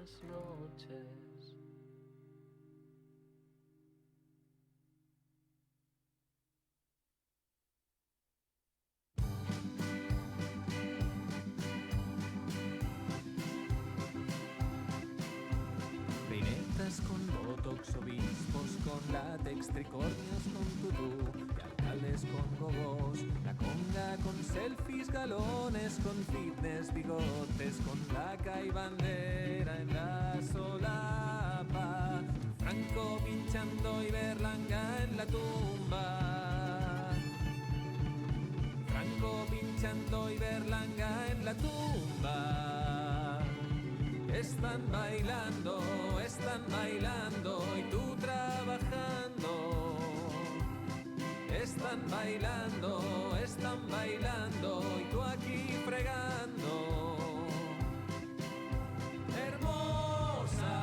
buenas noches. Peinetas con botox, obispos con látex, tricornios con tutú y alcaldes con gogos. La conga con selfies, galones con fitness, bigotes con laca y bandera en la solapa. Franco pinchando y Berlanga en la tumba. Franco pinchando y Berlanga en la tumba. Están bailando y tú trabajando. Están bailando y tú aquí fregando. Hermosa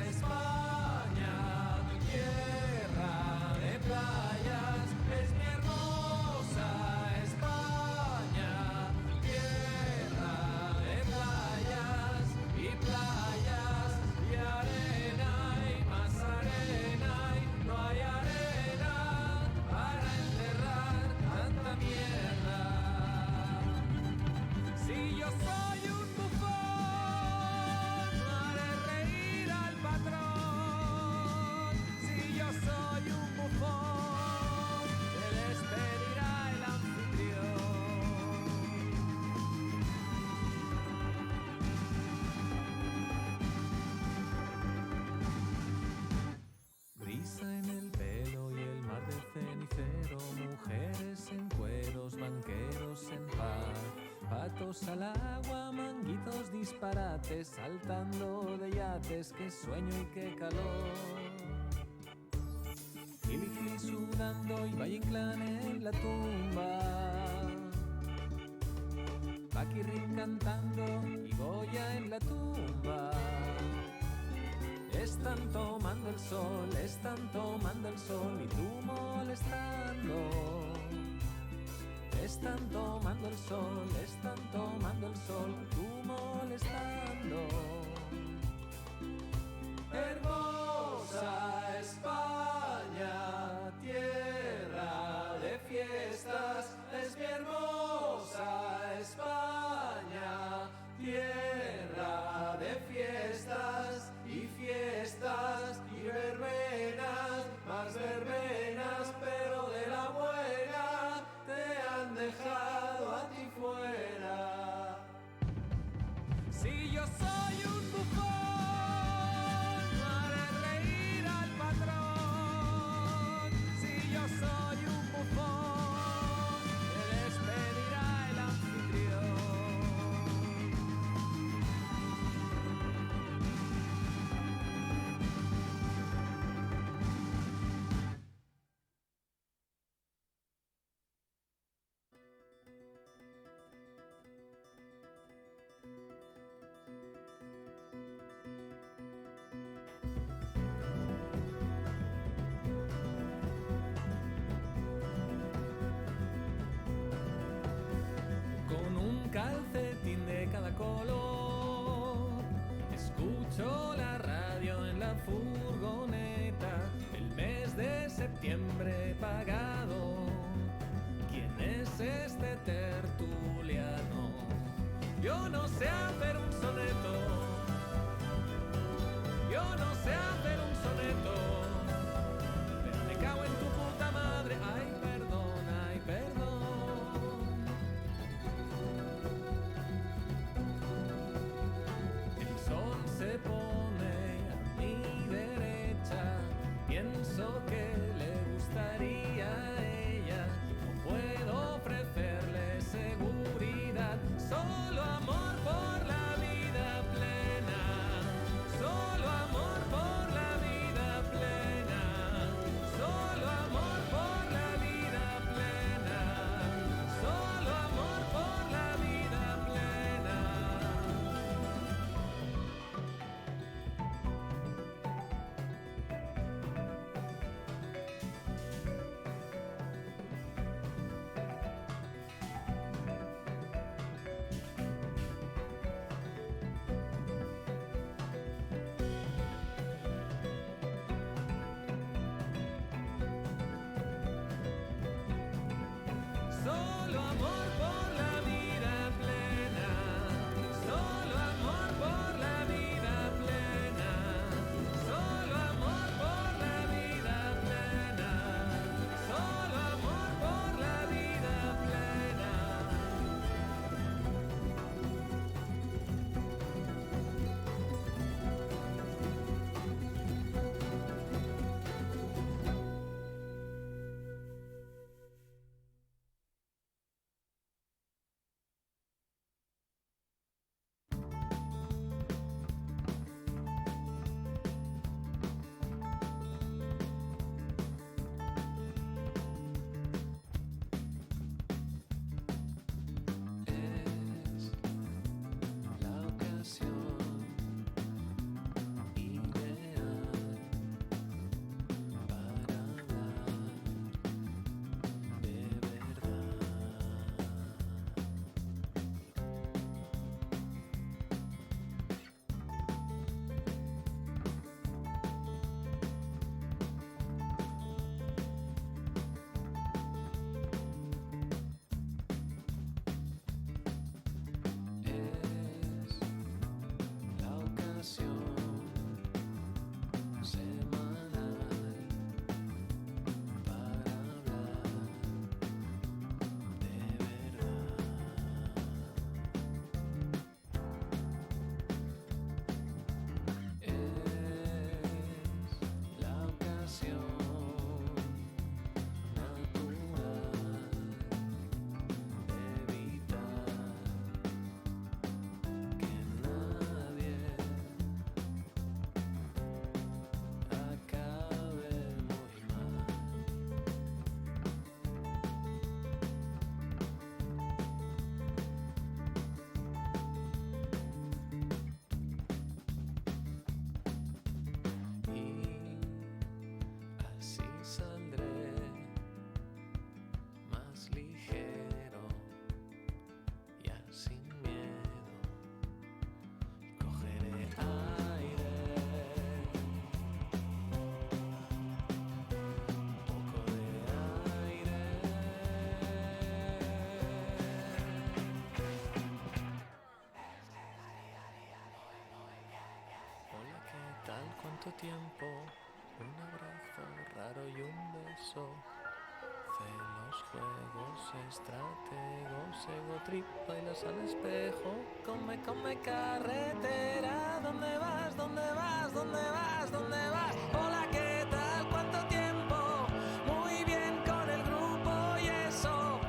España, tu tierra de playas, es mi hermosa España, tierra de playas y arena y más arena y no hay arena para enterrar tanta mierda. Si yo soy un bufón, haré reír al patrón. Si yo soy un bufón, te despedirá el anfitrión. Brisa en el pelo y el mar de cenicero, mujeres en cueros, banqueros en paz, patos al agua, manguitos disparates, saltando de yates, qué sueño y qué calor. Gil y Gil sudando y Valle Inclán en la tumba, Paquirrín cantando y Goya en la tumba. Están tomando el sol y tú molestando. Están tomando el sol y tú molestando. Hermosa España, tierra de fiestas, es mi hermosa España, tierra de fiestas y verbenas, más verbenas, pero de la buena, te han dejado a ti fuera. Si yo soy un bufón, haré reír al patrón. Si yo soy un bufón, te despedirá el anfitrión. Calcetín de cada color, escucho la radio en la furgoneta, el mes de septiembre pagado. ¿Quién es este tertuliano? Yo no sé hacer un soneto, yo no sé hacer un soneto, pero me cago en tu puta madre, ay perdón, ay perdón. Se pone a mi derecha, pienso que le gustaría a ella, no puedo ofrecerle seguridad, solo amor por la vida plena, solo amor por la tanto tiempo, un abrazo raro y un beso. Celos, juegos, estrategos, ego trip, bailas al espejo. Come carretera. ¿Dónde vas? ¿Dónde vas? ¿Dónde vas? ¿Dónde vas? Hola, ¿qué tal? ¿Cuánto tiempo? Muy bien con el grupo y eso.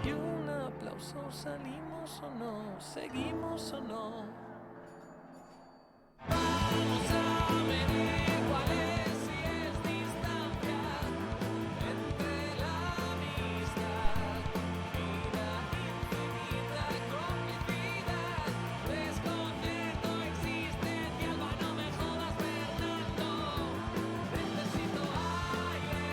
Y un aplauso, ¿salimos o no? ¿Seguimos o no? Vamos a medir cuál es, si es distancia entre la amistad, vida infinita, complicidad, desconcierto, existencia, no me jodas, Fernando, necesito aire,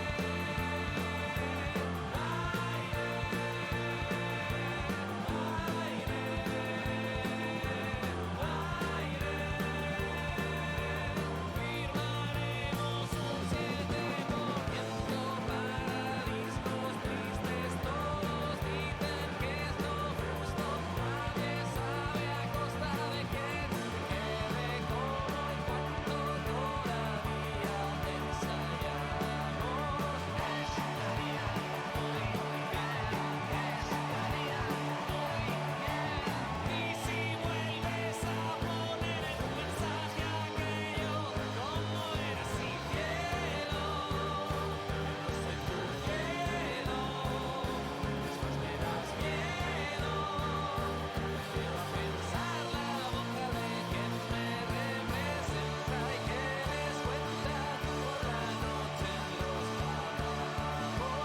firmaremos un 7% para discos tristes, todos dicen que es lo justo, nadie sabe a costa de qué, de cómo y cuánto todavía ensayamos. Estaría muy bien, y si vuelves a poner en un mensaje aquello, como era sin cielo, soy tu cielo, después me das miedo, prefiero a pensar la boca de quien me representa y que les cuenta por la noche en los lavabos.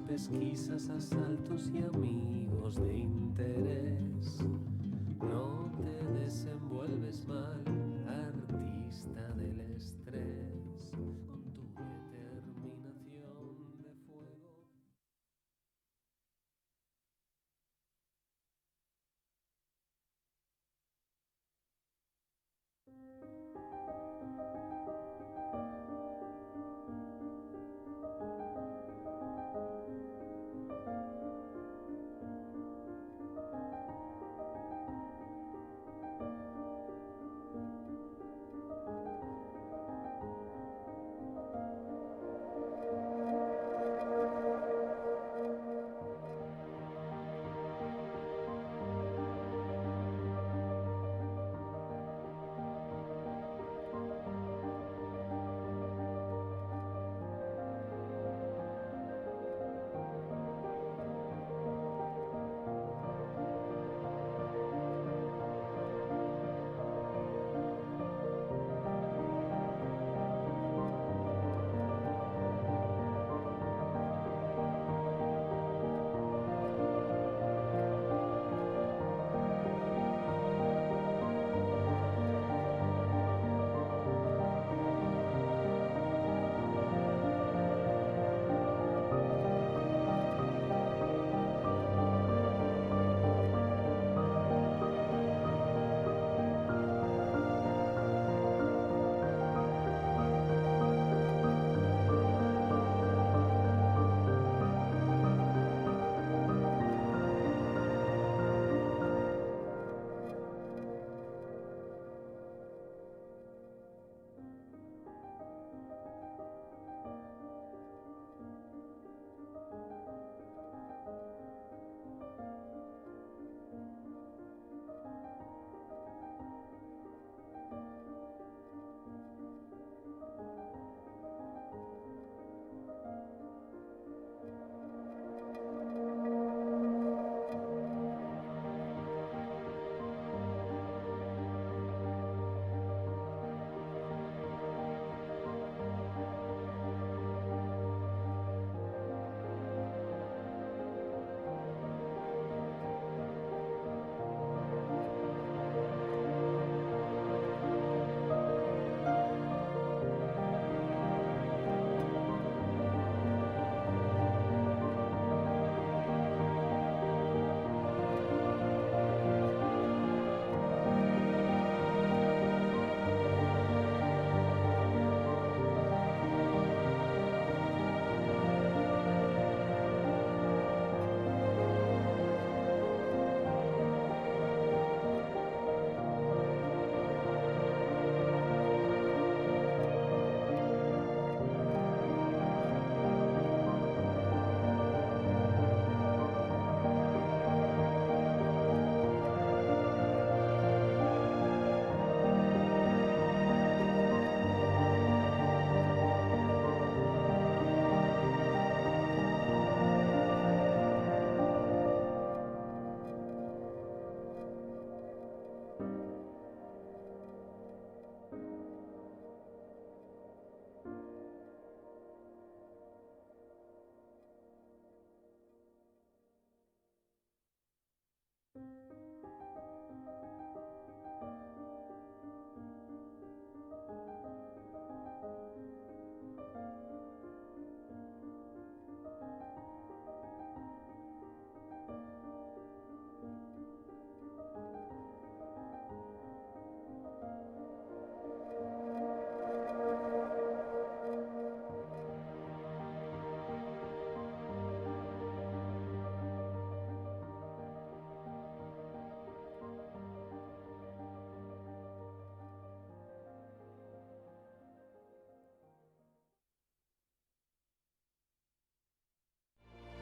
Pesquisas, asaltos y amigos de interés. No te desenvuelves mal, artista del estrés, con tu determinación de fuego.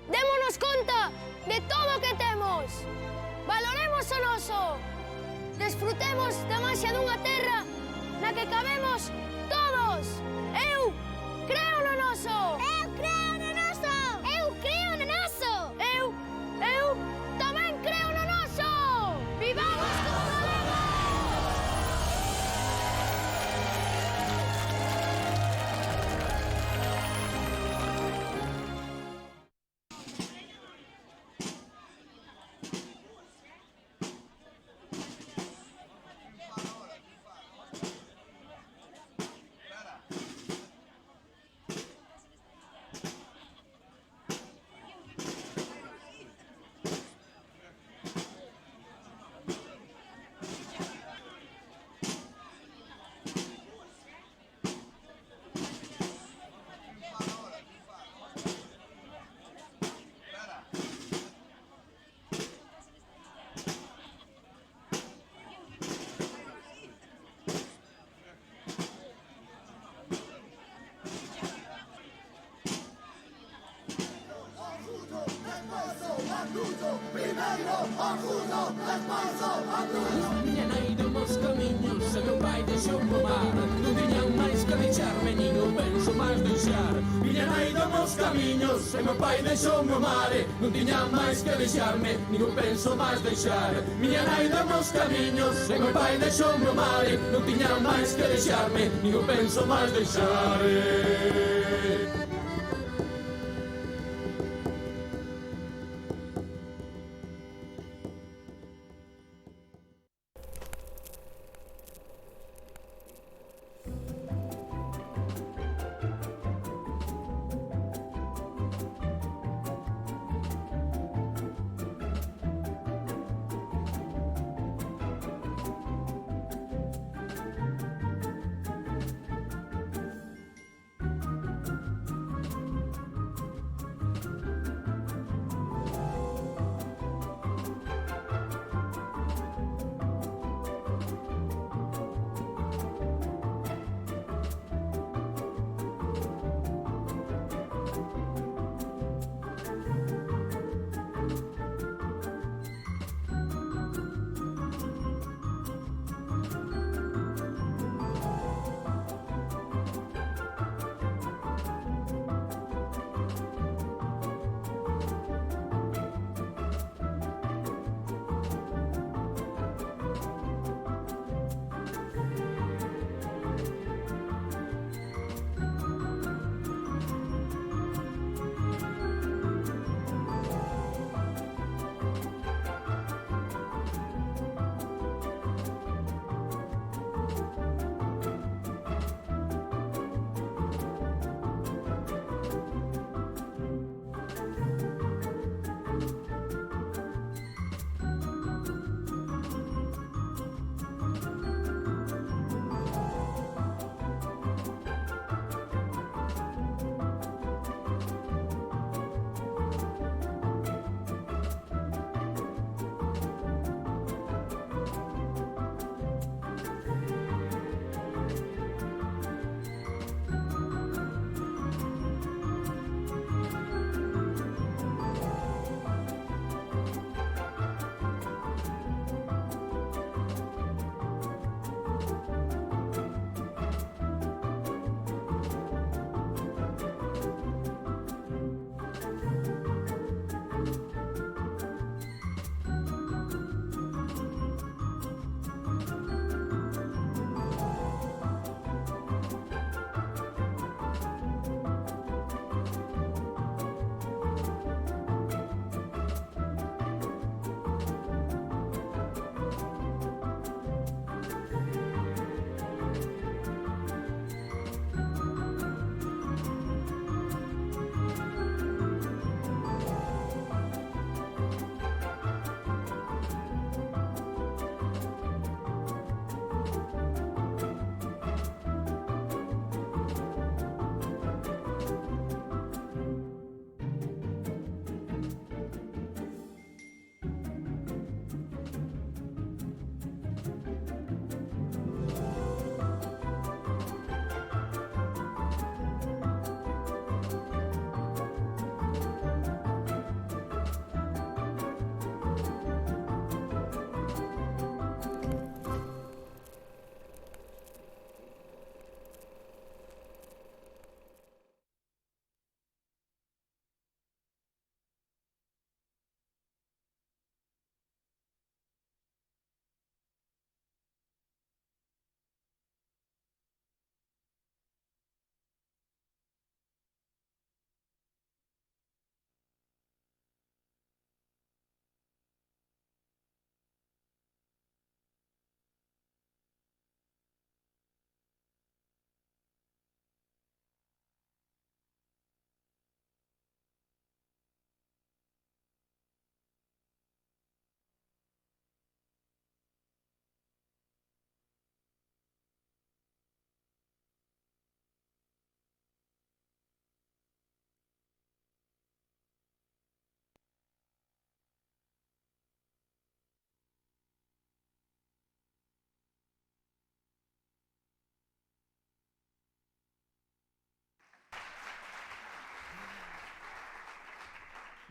Démonos conta de todo o que temos. Valoremos o noso. Desfrutemos da maxia dunha terra na que cabemos todos. Eu creo no noso. Eu creo no noso. Eu creo no noso. Eu tamén creo no noso. Vivamos como galegos. Miña nai de mos camiños e meu pai deixou no mar. Non tiñan máis que deixarme, nin eu penso máis deixar. Miña nai de mos camiños e meu pai deixou no mar. Non tiñan máis que deixarme, nin eu penso máis deixar. Miña nai de mos camiños e meu pai deixou no mar. Non tiñan máis que deixarme, nin eu penso máis deixar.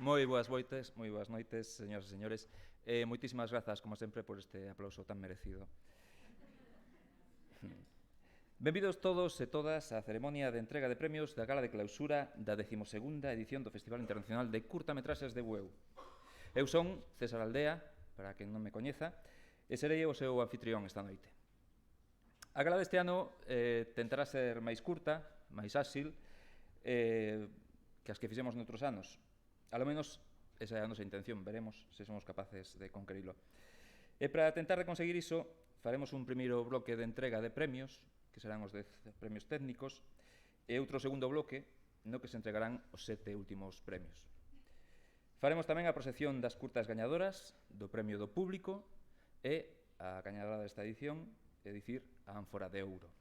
Moi boas noites, señoras e señores. Moitísimas grazas, como sempre, por este aplauso tan merecido. Benvidos todos e todas á ceremonia de entrega de premios da gala de clausura da 12ª edición do Festival Internacional de Curtametraxes de Bueu. Eu son César Aldea, para quen non me coñeza, e serei o seu anfitrión esta noite. A gala deste ano tentará ser máis curta, máis áxil, que as que fixemos noutros anos. A lo menos esa é a nosa intención, veremos se somos capaces de conquerilo. E para tentar de conseguir iso, faremos un primeiro bloque de entrega de premios, que serán os 10 premios técnicos, e outro segundo bloque, no que se entregarán os 7 últimos premios. Faremos tamén a proxección das curtas gañadoras, do premio do público, e a gañadora desta edición, é dicir, a ánfora de ouro.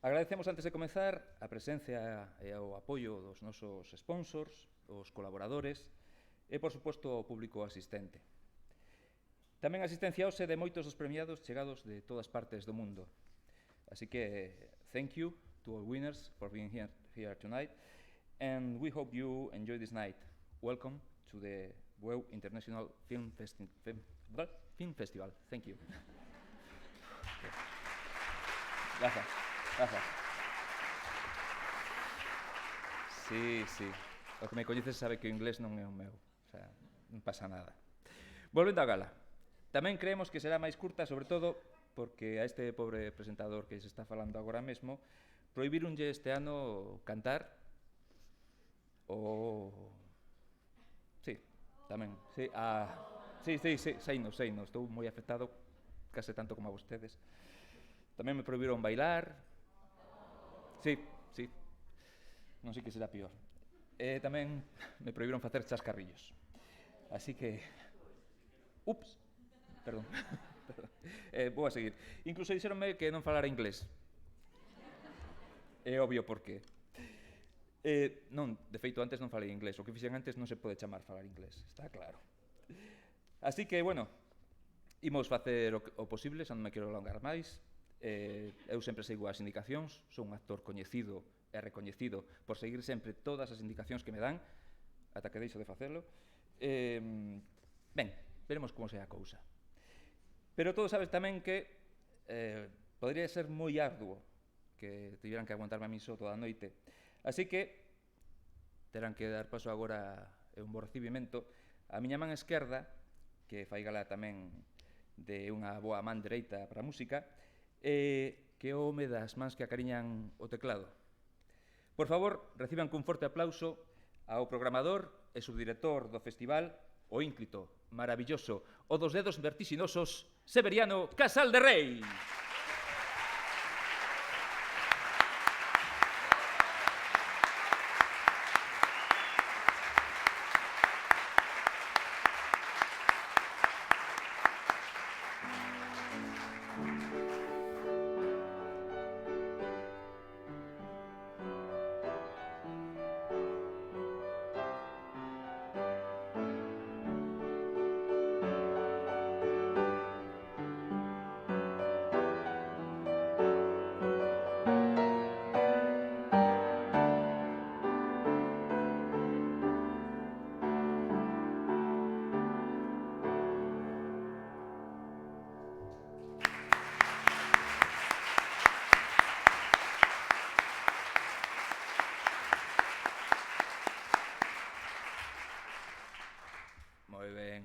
Agradecemos antes de comezar a presencia e o apoio dos nosos sponsors, os colaboradores e, por suposto, o público asistente. Tamén asistencia hoxe de moitos dos premiados chegados de todas partes do mundo. Así que, thank you to all winners for being here tonight, and we hope you enjoy this night. Welcome to the Bueu International Film Festival. Thank you. Gracias. Sí. O que me coñeces sabe que o inglés non é o meu. O sea, non pasa nada. Volvendo á gala. Tamén creemos que será máis curta, sobre todo, porque a este pobre presentador que se está falando agora mesmo, prohibirunlle este ano cantar o... Sí, tamén. Sí, seino, estou moi afectado, case tanto como a vostedes. Tamén me prohibiron bailar. Sí, non sei que será pior. Tamén me prohibiron facer chascarrillos. Así que... Ups, perdón. Vou a seguir. Incluso dixeronme que non falara inglés. É obvio por qué. Non, de feito, antes non falei inglés. O que fixen antes non se pode chamar falar inglés, está claro. Así que, bueno, imos facer o posible, xa non me quero alongar máis. Eu sempre sigo as indicacións, son un actor coñecido e recoñecido por seguir sempre todas as indicacións que me dan, ata que deixo de facelo. Ben, veremos como sea a cousa. Pero todos sabes tamén que podría ser moi arduo que tiveran que aguantarme a mí só toda a noite. Así que terán que dar paso agora un bo recibimento a miña man esquerda, que fai gala tamén de unha boa man dereita para a música, que é o home das mans que acariñan o teclado. Por favor, reciban cun forte aplauso ao programador e subdirector do festival, o ínclito, maravilloso, o dos dedos vertixinosos, Severiano Casal de Rei.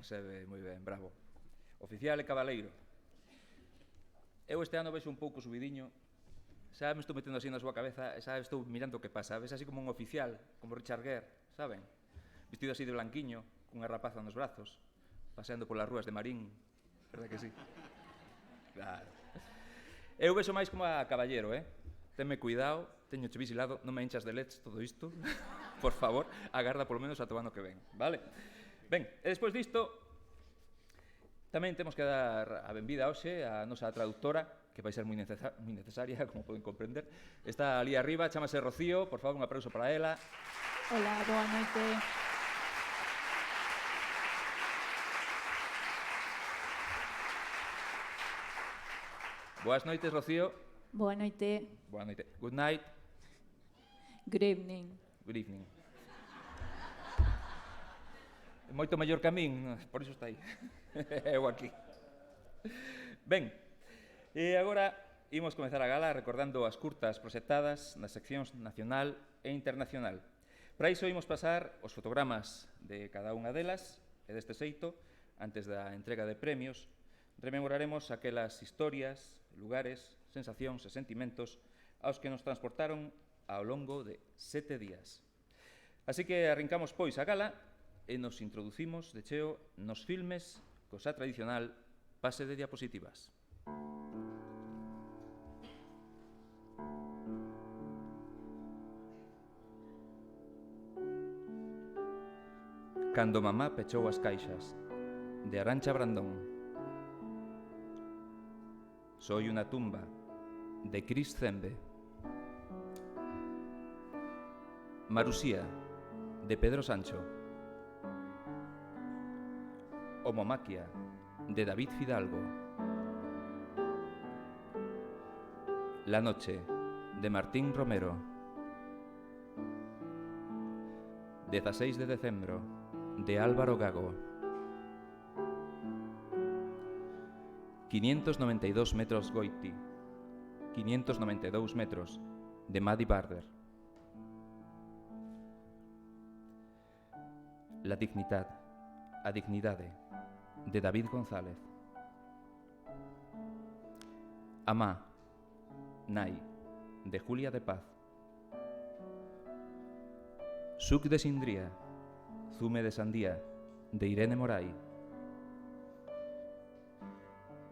Sebe, moi ben, bravo. Oficial e cabaleiro. Eu este ano vexo un pouco subidiño, xa me estou metendo así na súa cabeza e xa estou mirando o que pasa. Ves así como un oficial, como Richard Gere, saben? Vestido así de blanquiño, cunha rapaza nos brazos, paseando polas rúas de Marín. Verdad que sí? Claro. Eu vexo máis como a caballero, Tenme cuidado, teño che visilado, non me hinchas de leche todo isto. Por favor, agarda polo menos ata o ano que ven, vale? Ben, e despois disto, tamén temos que dar a benvida hoxe a nosa traductora, que vai ser moi necesaria, como poden comprender. Está ali arriba, chámase Rocío, por favor, un aplauso para ela. Hola, boa noite. Boas noites, Rocío. Boa noite. Boa noite. Good night. Good evening. Good evening. Moito mellor que a min, por iso está aí. Eu aquí. Ben, e agora imos comezar a gala recordando as curtas proxectadas nas seccións nacional e internacional. Para iso imos pasar os fotogramas de cada unha delas, e deste xeito, antes da entrega de premios, rememoraremos aquelas historias, lugares, sensacións e sentimentos aos que nos transportaron ao longo de 7 días. Así que arrancamos pois a gala e nos introducimos de cheo nos filmes co xa tradicional pase de diapositivas. Cando mamá pechou as caixas, de Arantxa Brandón. Soy una tumba, de Chris Zembe. Marusía, de Pedro Sancho. Homomaquia, de David Fidalgo. La noche, de Martín Romero. 16 de decembro, de Álvaro Gago. 592 metros Goiti, 592 metros, de Maddie Barder. La dignidad, a dignidade, de David González. Amá, Nai, de Julia de Paz. Suc de Sindría, zume de sandía, de Irene Moray.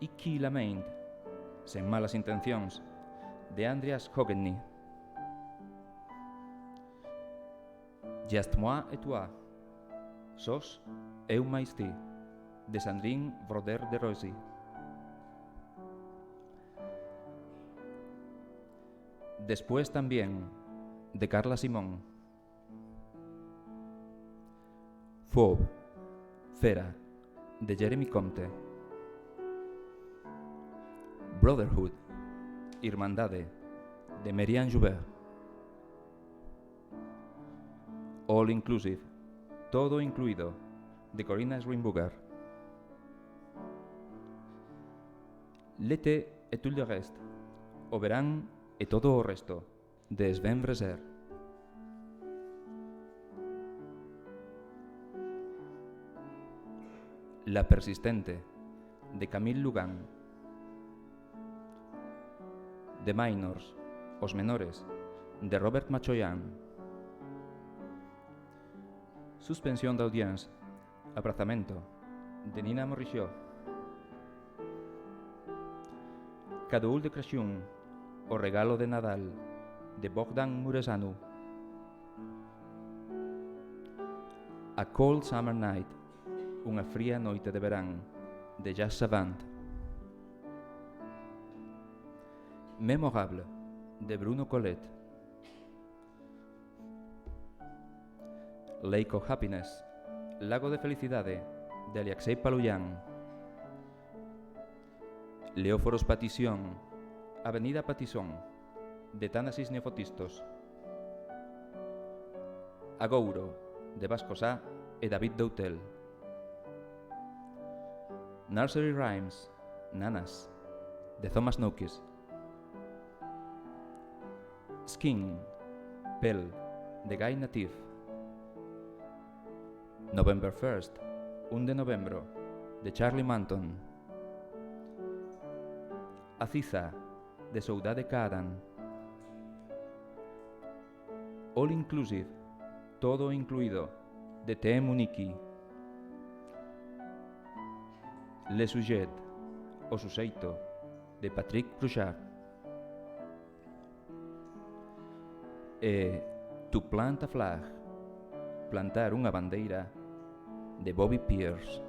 Iki Lamaint, sen malas intencións, de Andreas Hoggenny. Just moi et toi, sos eu máis ti, de Sandrine Broder de Rosy. Después también, de Carla Simón. Fauve, Fera, de Jeremy Comte. Brotherhood, Irmandade, de Marianne Joubert. All Inclusive, todo incluído, de Corinna Swinburger. L'été et tout le reste, o verán e todo o resto, de Sven Freser. La persistente, de Camille Lugan. The Minors, Os Menores, de Robert Machoyan. Suspensión de audience, Abrazamento, de Nina Morrichot. Cadeau de Crashun, O regalo de Nadal, de Bogdan Muresanu. A Cold Summer Night, Unha fría noite de verán, de Jazz Savant. Memorable, de Bruno Collet. Lake of Happiness, Lago de Felicidade, de Alexei Paluyan. Leóforos Patición, Avenida Patison, de Tánasis Neofotistos. Agouro, de Vasco Sá e David Doutel. Nursery Rhymes, Nanas, de Thomas Noakes. Skin, Pel, de Guy Natif. November 1st, 1 de novembro, de Charlie Manton. Aziza, de Saudade Kaadan. All Inclusive, todo incluído, de T. Muniki. Le Sujet, o Suseito, de Patrick Bruchard. E To Plant a Flag, plantar unha bandeira, de Bobby Pierce.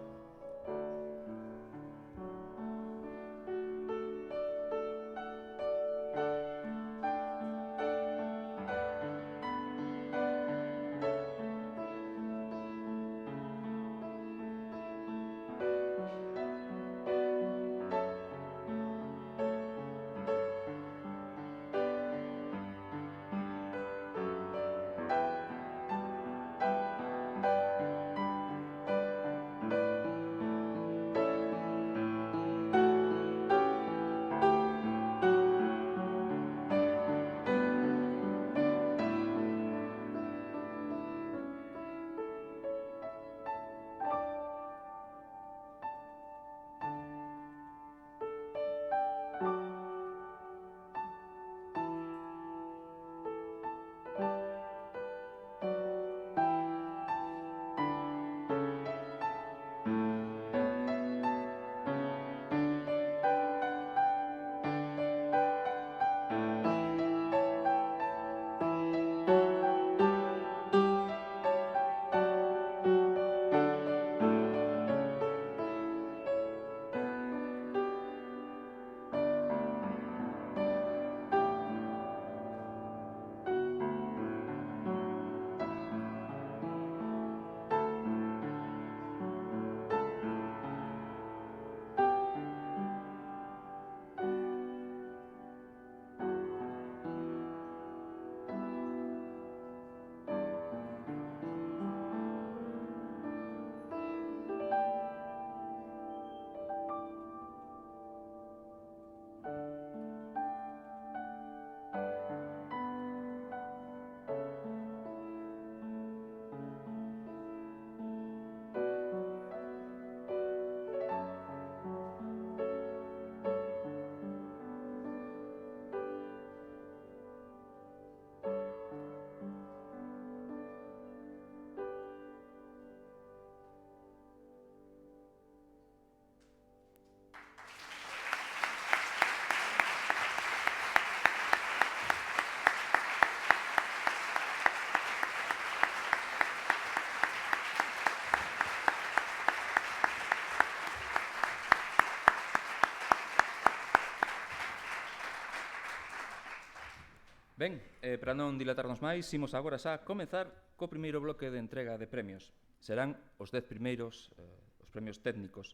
Ben, para non dilatarnos máis, imos agora xa comezar co primeiro bloque de entrega de premios. Serán os 10 primeiros, os premios técnicos.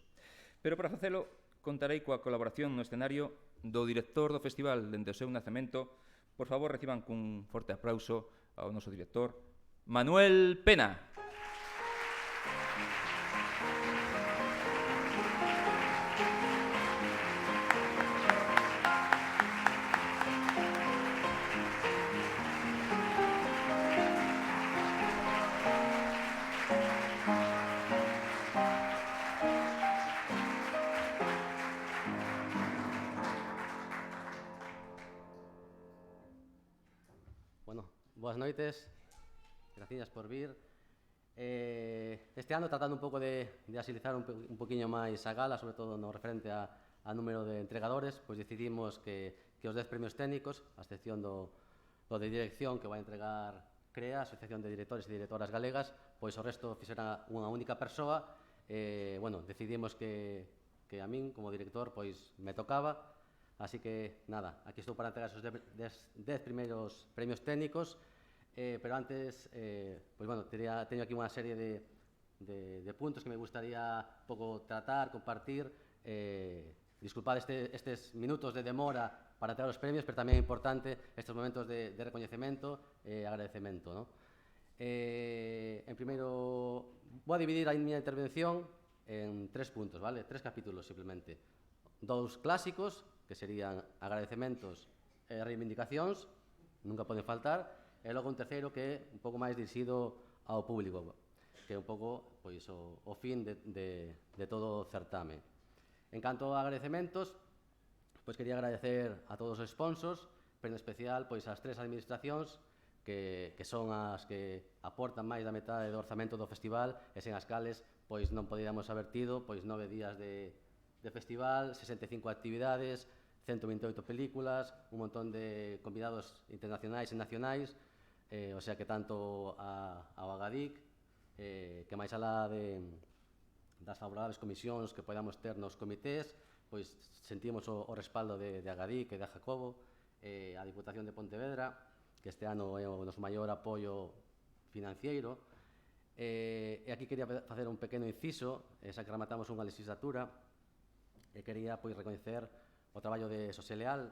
Pero para facelo, contarei coa colaboración no escenario do director do festival dende o seu nacemento. Por favor, reciban cun forte aplauso ao noso director, Manuel Pena. Boas noites, gracias por vir. Este ano, tratando un pouco de agilizar un poquinho máis a gala, sobre todo no referente a número de entregadores, pois decidimos que os 10 premios técnicos, a excepción do de dirección que vai entregar CREA, a Asociación de Directores e Directoras Galegas, pois o resto fixera unha única persoa. Decidimos que a min, como director, pois me tocaba. Así que, nada, aquí estou para entregar esos 10 primeiros premios técnicos. Pero antes, teño aquí unha serie de puntos que me gustaría un pouco tratar, compartir. Disculpad estes minutos de demora para traer os premios, pero tamén é importante estes momentos de recoñecemento e agradecemento, ¿no? En primeiro, vou a dividir a miña intervención en 3 puntos, vale? 3 capítulos, simplemente. 2 clásicos, que serían agradecementos e reivindicacións, nunca poden faltar. E logo un terceiro que é un pouco máis dirixido ao público, que é un pouco pois, o fin de todo o certame. En canto a agradecementos, pois quería agradecer a todos os sponsors, pero en especial pois, as 3 administracións que son as que aportan máis da metade do orzamento do festival e sen as cales pois, non poderíamos haber tido pois, 9 días de festival, 65 actividades, 128 películas, un montón de convidados internacionais e nacionais. O sea que tanto ao Agadic, que máis alá das favorables comisións que podamos ter nos comités, pois sentimos o respaldo de Agadic e de Jacobo, a Diputación de Pontevedra, que este ano é o noso maior apoio financiero. E aquí quería facer un pequeno inciso, xa que rematamos unha legislatura, e quería pois recoñecer o traballo de Xosé Leal,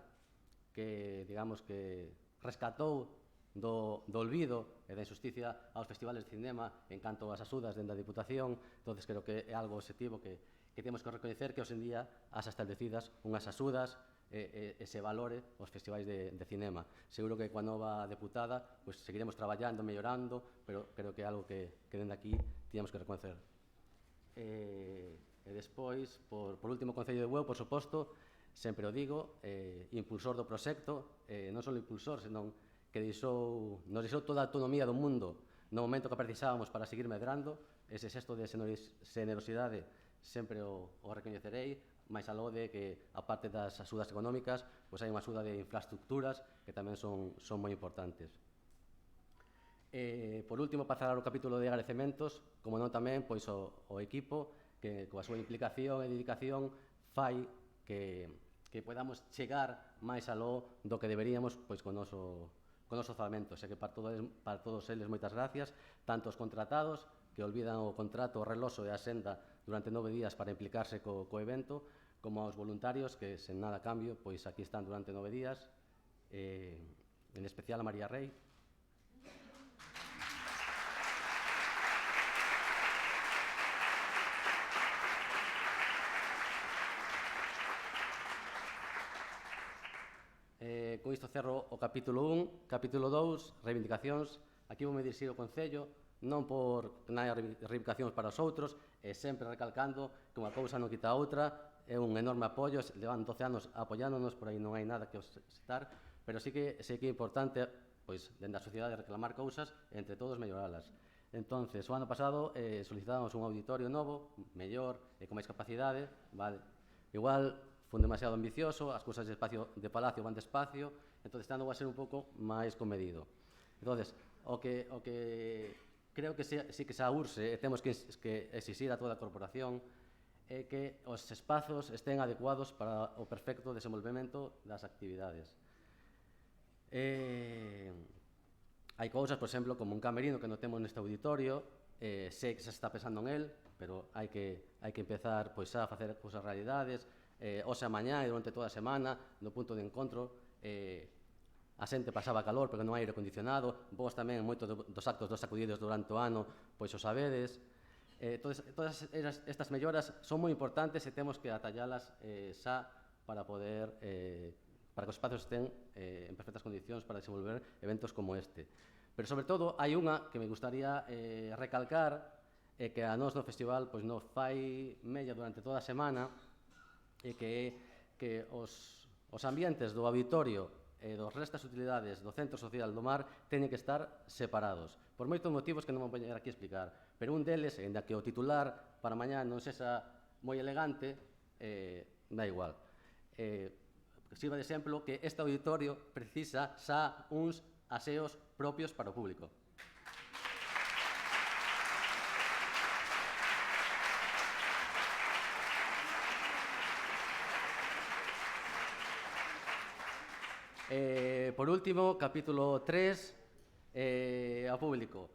que, digamos, que rescatou do olvido e da injusticia aos festivales de cinema en canto ás axudas dende a Diputación. Entonces creo que é algo objetivo que temos que recoñecer, que hoxe en día as establecidas unhas axudas e se valore os festivais de cinema. Seguro que coa nova deputada pues, seguiremos traballando, mellorando, pero creo que é algo que dende aquí tíamos que recoñecer. E despois, por último, o Concello de Bueu, por suposto, sempre o digo, impulsor do proxecto, non só impulsor, senón que nos deixou toda a autonomía do mundo no momento que precisábamos para seguir medrando. Ese xesto de generosidade sempre o recoñecerei, máis aló de que, aparte das axudas económicas, pois hai unha axuda de infraestructuras que tamén son moi importantes. Por último, para cerrar o capítulo de agradecementos, como non tamén, pois o equipo que coa súa implicación e dedicación fai que podamos chegar máis aló do que deberíamos pois con o noso orzamento. Xa que para todos eles moitas gracias, tanto os contratados que olvidan o contrato, o reloxo e a senda durante 9 días para implicarse co evento, como aos voluntarios que, sen nada a cambio, pois aquí están durante 9 días, en especial a María Rey. Con isto cerro o capítulo 1, capítulo 2, reivindicacións. Aquí vou me dirixir ao Concello, non por nada reivindicacións para os outros, e sempre recalcando que unha cousa non quita a outra. É un enorme apoio, levan 12 anos apoiándonos, por aí non hai nada que os citar, pero sí que é importante, pois, dende a sociedade reclamar cousas e entre todos melloralas. Entonces, o ano pasado solicitábamos un auditorio novo, mellor e con máis capacidade, vale? Igual fun demasiado ambicioso, as cousas de palacio van despacio, entón este ano vai ser un pouco máis comedido. Entón, o que creo que sí que xa urxe e temos que exixir a toda a corporación é que os espazos estén adecuados para o perfecto desenvolvemento das actividades. Hai cousas, por exemplo, como un camerino que non temos neste auditorio, sei que se está pensando en él, pero hai que empezar pois, a facer cousas realidades, hoxe a mañá e durante toda a semana, no punto de encontro, a xente pasaba calor porque non hai aire acondicionado, vos tamén moitos dos actos dos sacudidos durante o ano, pois o sabedes. Todas estas melloras son moi importantes e temos que atallalas xa para poder para que os espacios estén en perfectas condicións para desenvolver eventos como este. Pero, sobre todo, hai unha que me gustaría recalcar que a nós no festival pois, nos fai mella durante toda a semana e que é que os ambientes do auditorio e dos restas utilidades do Centro Social do Mar teñen que estar separados, por moitos motivos que non vou poñer aquí a explicar, pero un deles, en que o titular para mañá non sexa moi elegante, dá igual. Sirva de exemplo que este auditorio precisa xa uns aseos propios para o público. Por último, capítulo 3, ao público.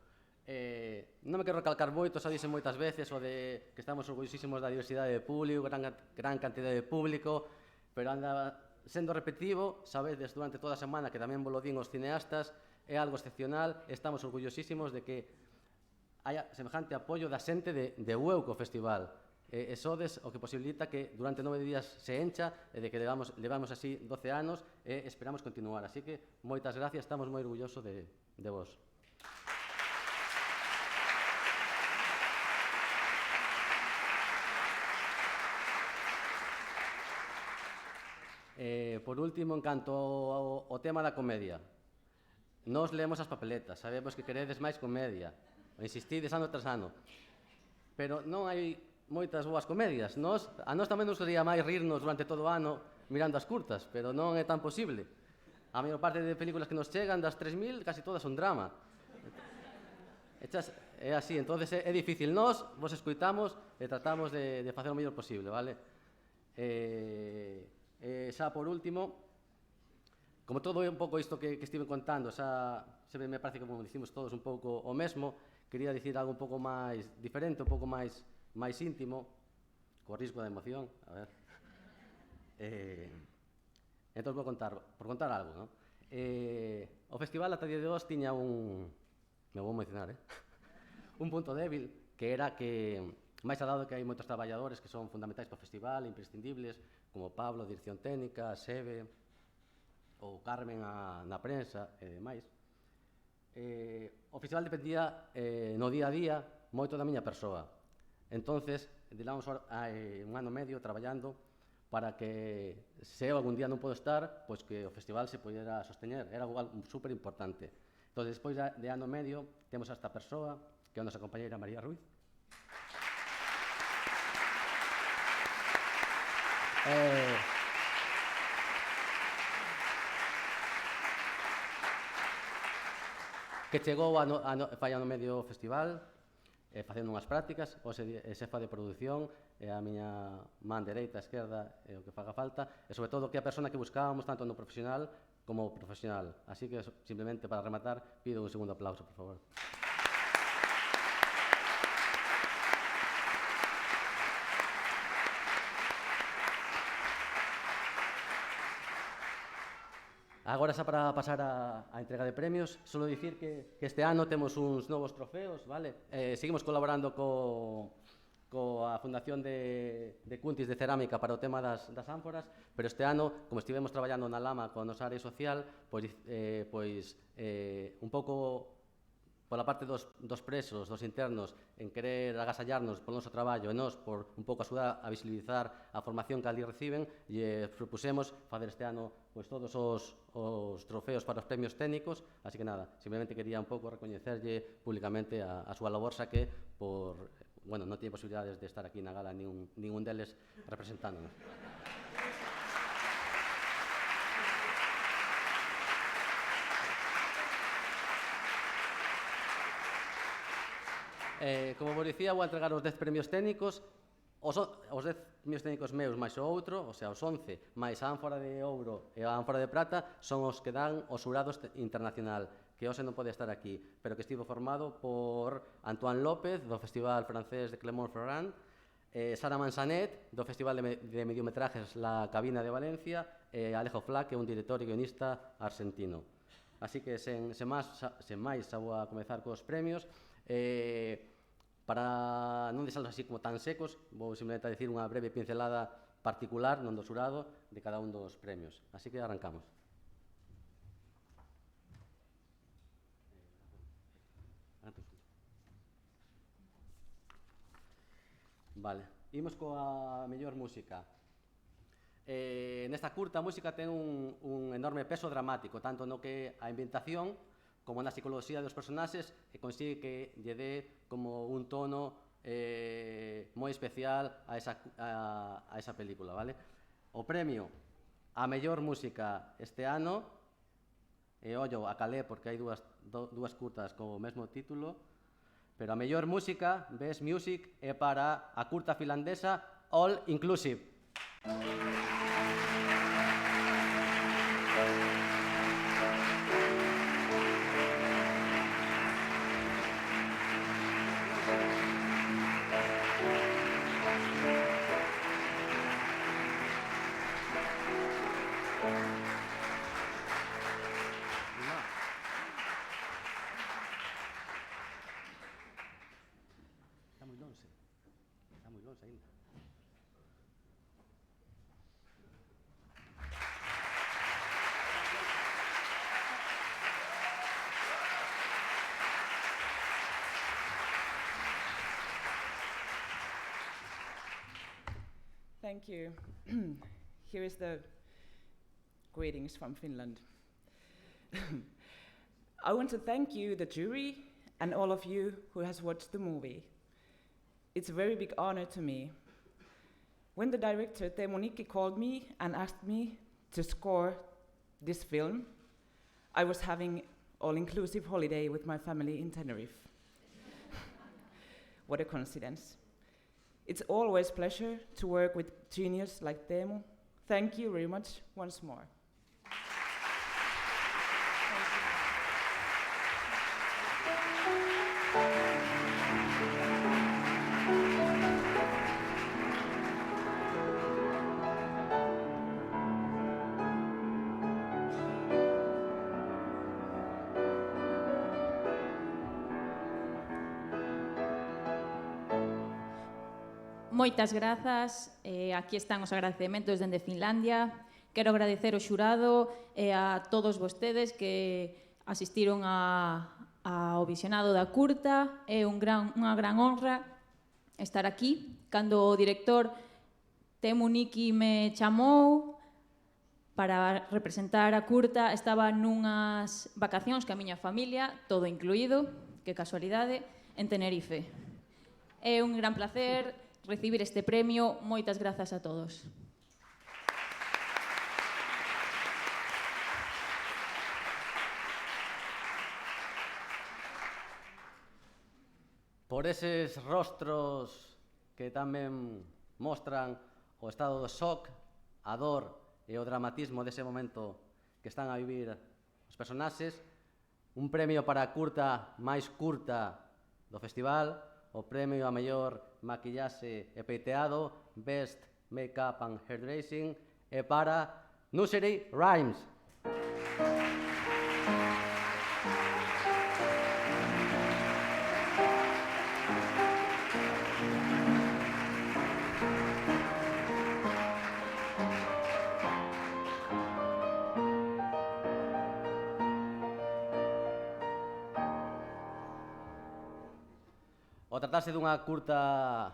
Non me quero recalcar moito, xa dixen moitas veces o de que estamos orgullosísimos da diversidade de público, gran cantidade de público, pero anda sendo repetitivo, sabedes durante toda a semana que tamén vos lo din os cineastas, é algo excepcional, estamos orgullosísimos de que haya semejante apoio da xente de Bueu co festival. E sodes o que posibilita que durante 9 días se encha e de que levamos así 12 anos e esperamos continuar. Así que moitas gracias, estamos moi orgullosos de vos. Por último, en canto ao tema da comedia, nos leemos as papeletas, sabemos que queredes máis comedia, o insistides ano tras ano, pero non hai moitas boas comedias. A nós tamén nos gustaría máis rirnos durante todo o ano mirando as curtas, pero non é tan posible. A maior parte de películas que nos chegan, das 3.000, casi todas son drama. É así, entonces é difícil. Nós vos escoitamos e tratamos de facer o mellor posible, vale? Xa por último, como todo é un pouco isto que estive contando, xa me parece que como dicimos todos un pouco o mesmo, quería dicir algo un pouco máis diferente, un pouco máis íntimo, co risco da emoción, a ver. Entón vou por contar algo, non? O festival ata día de hoxe tiña me vou mencionar, un punto débil, que era que, máis a dado que hai moitos traballadores que son fundamentais para o festival, imprescindibles, como Pablo, Dirección Técnica, Sebe, ou Carmen na prensa e demais. O festival dependía no día a día moito da miña persoa. Entonces, levamos un ano e medio traballando para que, se eu algún día non podo estar, pois que o festival se poidera sosteñer. Era algo super importante. Entón, despois de ano e medio, temos a esta persoa, que é a nosa compañeira María Ruiz. Que chegou fai ano medio festival, facendo unhas prácticas, hoxe é xefa de produción, é a miña man dereita, esquerda, é o que faga falta, e sobre todo que é a persona que buscábamos tanto no profesional como profesional. Así que, simplemente para rematar, pido un segundo aplauso, por favor. Agora xa para pasar á entrega de premios, só dicir que este ano temos uns novos trofeos, vale? Seguimos colaborando coa Fundación de Cuntis de Cerámica para o tema das ánforas, pero este ano, como estivemos traballando na Lama coa nosa área social, pois un pouco pola parte dos presos, dos internos, en querer agasallarnos polo noso traballo e nós por un pouco axudar a visibilizar a formación que ali reciben, e propusemos facer este ano pois todos os trofeos para os premios técnicos, así que nada, simplemente quería un pouco recoñecerlle públicamente a súa labor, xa que non tiñe posibilidades de estar aquí na gala ningún deles representándonos. Como vos dicía, vou entregar os 10 premios técnicos Os 10 premios técnicos meus máis o outro, o sea, os 11 máis a ánfora de ouro e a ánfora de prata, son os que dan o xurado internacional, que hoxe non pode estar aquí, pero que estivo formado por Antoine López, do Festival Francés de Clermont-Ferrand, Sara Mansanet, do Festival de Mediometrajes La Cabina de Valencia, e Alejo Fla, que é un director e guionista argentino. Así que, sen máis, xa vou a comezar cos premios. Para non deixalos así como tan secos, vou simplemente a dicir unha breve pincelada particular non do xurado de cada un dos premios. Así que arrancamos. Vale, imos coa mellor música. Nesta curta, a música ten un enorme peso dramático, tanto no que a ambientación como na psicología dos personaxes, e consigue que lle dé como un tono moi especial a esa película, vale? O premio a mellor música este ano, e ollo, a calé porque hai dúas curtas co mesmo título, pero a mellor música, Best Music, é para a curta finlandesa All Inclusive. Está moi longe ainda. Thank you. Here is the greetings from Finland. I want to thank you, the jury, and all of you who has watched the movie. It's a very big honor to me. When the director Teemu Nikki called me and asked me to score this film, I was having all-inclusive holiday with my family in Tenerife. What a coincidence. It's always a pleasure to work with genius like Teemu. Thank you very much once more. Moitas grazas, aquí están os agradecementos dende Finlandia. Quero agradecer ao xurado e a todos vostedes que asistiron ao visionado da curta. É unha gran honra estar aquí. Cando o director Teemu Nikki me chamou para representar a curta, estaba nunhas vacacións ca miña familia, todo incluído, que casualidade, en Tenerife. É un gran placer recibir este premio. Moitas grazas a todos. Por eses rostros que tamén mostran o estado do shock, a dor e o dramatismo dese momento que están a vivir os personaxes, un premio para a curta máis curta do festival, o premio a mellor maquillaxe e peiteado, Best Makeup and Hairdressing, e para Nursery Rhymes. Ao tratarse dunha curta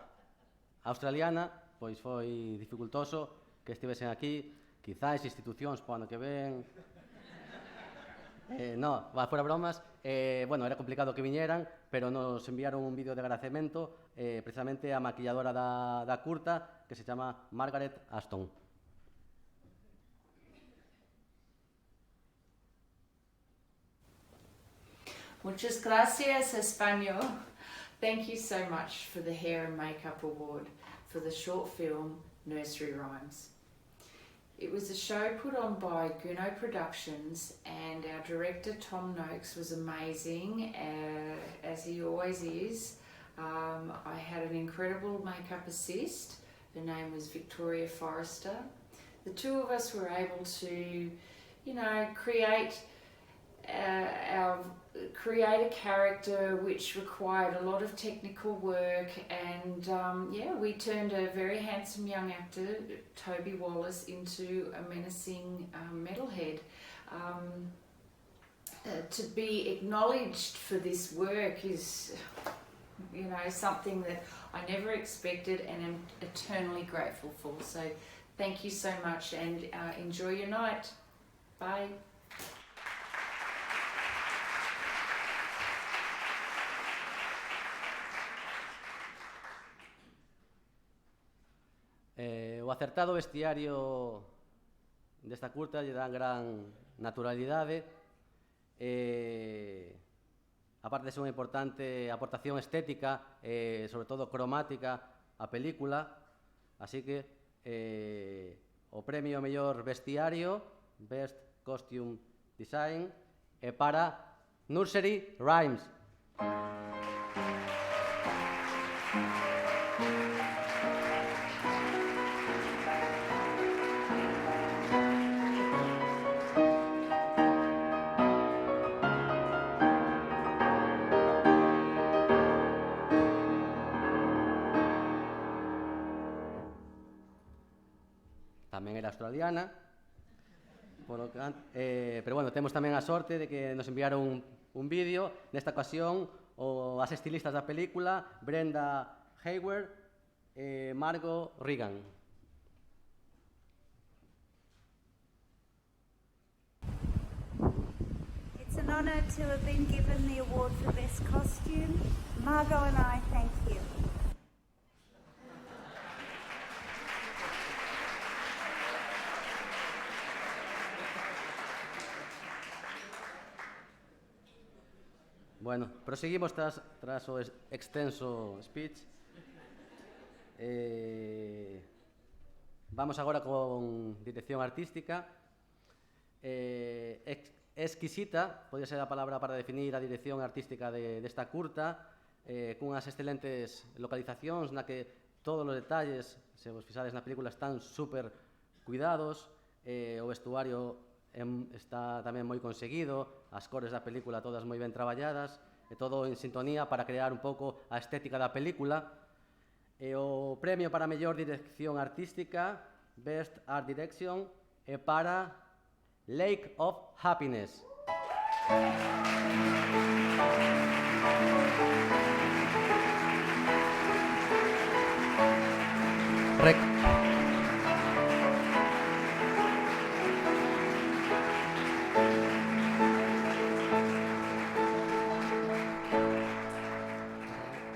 australiana, pois foi dificultoso que estivesen aquí, quizás institucións para o ano que ven. No, va fora bromas. Bueno, era complicado que viñeran, pero nos enviaron un vídeo de agradecemento precisamente a maquilladora da curta, que se chama Margaret Aston. Muchas gracias, Español. Thank you so much for the Hair and Makeup Award. for the short film Nursery Rhymes. It was a show put on by Guno Productions, and our director Tom Noakes was amazing, as he always is. I had an incredible makeup assist. Her name was Victoria Forrester. The two of us were able to, create a character which required a lot of technical work, and we turned a very handsome young actor, Toby Wallace, into a menacing metalhead. To be acknowledged for this work is, something that I never expected and am eternally grateful for. So thank you so much, and enjoy your night. Bye. O acertado vestiario desta curta lle dá gran naturalidade, aparte de ser unha importante aportación estética, sobre todo cromática, á película, así que o premio ao mellor vestiario, Best Costume Design, é para Nursery Rhymes. Tamén era australiana, pero bueno, temos tamén a sorte de que nos enviaron un vídeo, nesta ocasión as estilistas da película, Brenda Hayward e Margot Regan. It's an honour to have been given the award for Best Costume. Margot and I thank you. Bueno, proseguimos tras o extenso speech. Vamos agora con dirección artística. Exquisita, podría ser a palabra para definir a dirección artística desta curta, cunhas excelentes localizacións na que todos os detalles, se vos fixades na película, están super cuidados, o vestuario está tamén moi conseguido, as cores da película todas moi ben traballadas, e todo en sintonía para crear un pouco a estética da película. E o premio para mellor dirección artística, Best Art Direction, é para Lake of Happiness.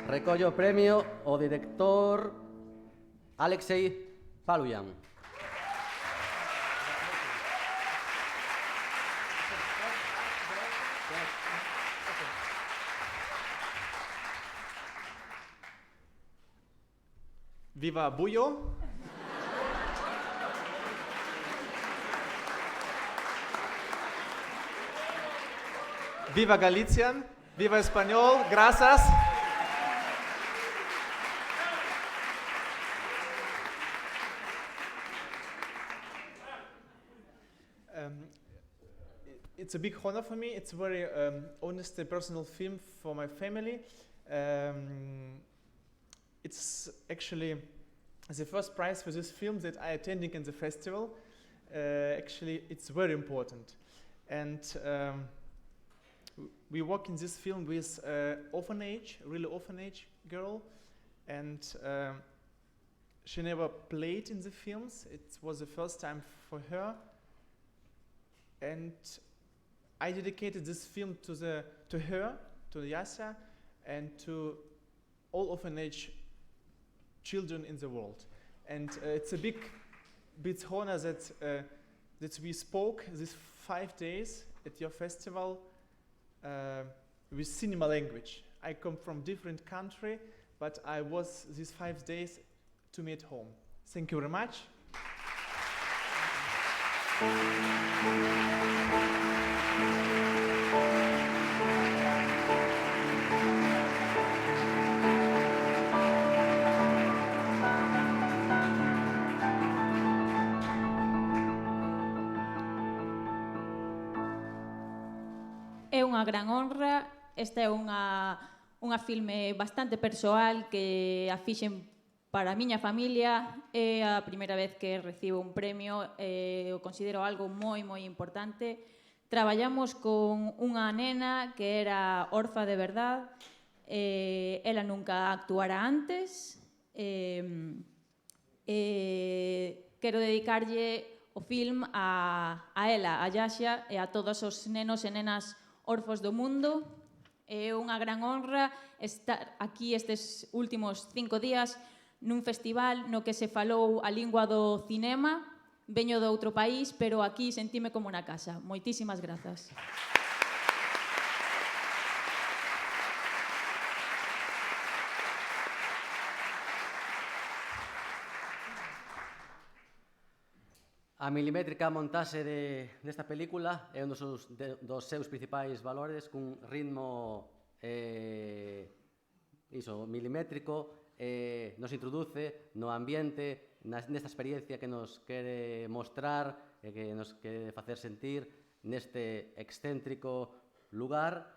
Recollo o premio o director Alexei Paluyan. Viva Buyo! Viva Galician! Viva Español! Gracias! It's a big honor for me. It's a very honest and personal film for my family. It's actually the first prize for this film that I attending in the festival. Actually, it's very important. And we work in this film with orphanage, really orphanage girl, and she never played in the films. It was the first time for her. And I dedicated this film to her, to Yasha, and to all orphanage children in the world. And it's a big honor that we spoke these 5 days at your festival with cinema language. I come from different country, but I was these 5 days to me at home. Thank you very much. É unha gran honra. Esta é unha filme bastante persoal que a fixen para a miña familia. É a primeira vez que recibo un premio, o considero algo moi, moi importante. Traballamos con unha nena que era orfa de verdad. Ela nunca actuara antes. Quero dedicarlle o film a ela, a Yaxia, e a todos os nenos e nenas orfos do mundo. É unha gran honra estar aquí estes últimos 5 días nun festival no que se falou a lingua do cinema. Veño de outro país, pero aquí sentime como na casa. Moitísimas grazas. A milimétrica montaxe desta película é un dos seus principais valores, cun ritmo milimétrico, nos introduce no ambiente, nesta experiencia que nos quere mostrar e que nos quere facer sentir neste excéntrico lugar.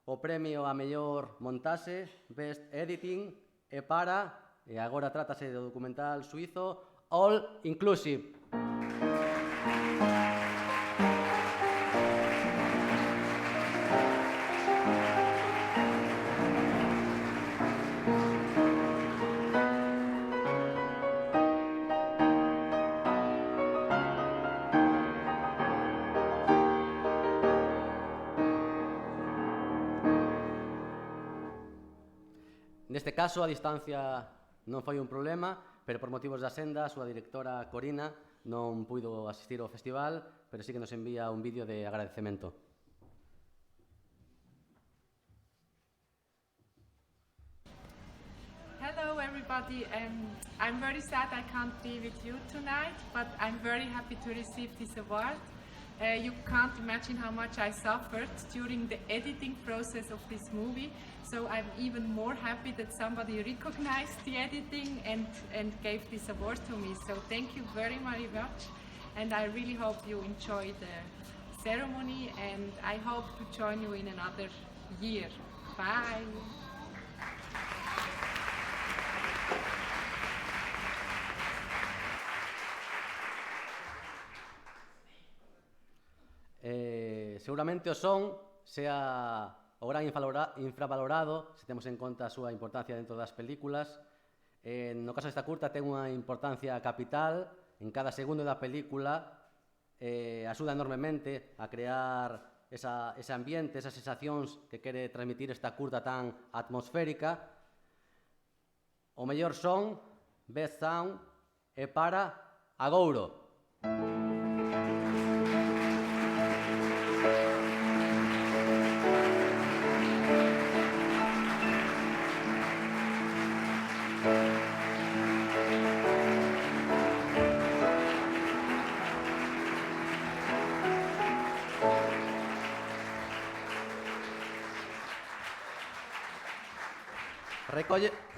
O premio a mellor montaxe, Best Editing, é para, e agora trátase do documental suizo, All Inclusive. Neste caso, a distancia non foi un problema, pero por motivos da senda, a súa directora Corina non puido asistir ao festival, pero sí que nos envía un vídeo de agradecemento. Hello everybody, I'm very sad I can't be with you tonight, but I'm very happy to receive this award. You can't imagine how much I suffered during the editing process of this movie, so I'm even more happy that somebody recognized the editing and gave this award to me. So thank you very, very much, and I really hope you enjoy the ceremony, and I hope to join you in another year. Bye! Seguramente o son sea o gran infravalorado se temos en conta a súa importancia dentro das películas. No caso desta curta ten unha importancia capital en cada segundo da película, axuda enormemente a crear ese ambiente, esas sensacións que quere transmitir esta curta tan atmosférica. O mellor son, Best Sound, é para Agouro.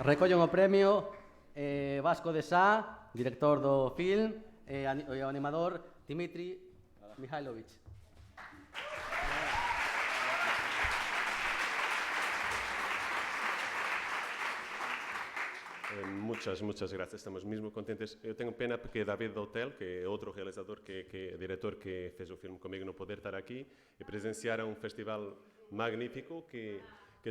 Recollen o premio Vasco de Sá, director do film, e o animador Dimitri Mihailovic. Muchas gracias, estamos mesmo contentes. Eu tenho pena porque David Dotel, que é outro realizador, diretor que fez o filme comigo, não poder estar aqui e presenciar a um festival magnífico que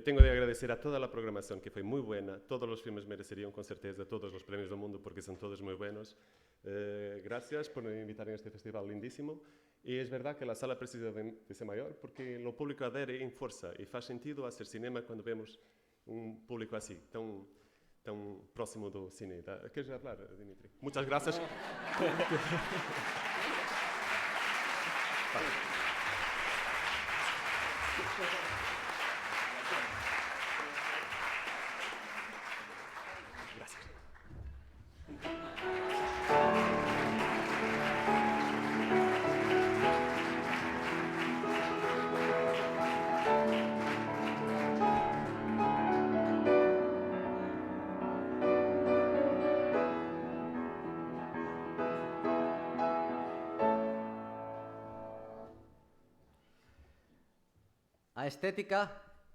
tenho de agradecer a toda a programação, que foi muito boa. Todos os filmes mereceriam, com certeza, todos os prémios do mundo, porque são todos muito buenos. Gracias por me invitarem a este festival lindíssimo. E é verdade que a sala precisa de ser maior, porque o público adere em força e faz sentido fazer cinema quando vemos público assim, tão próximo do cine. Queres falar, Dimitri? Muchas gracias. A estética,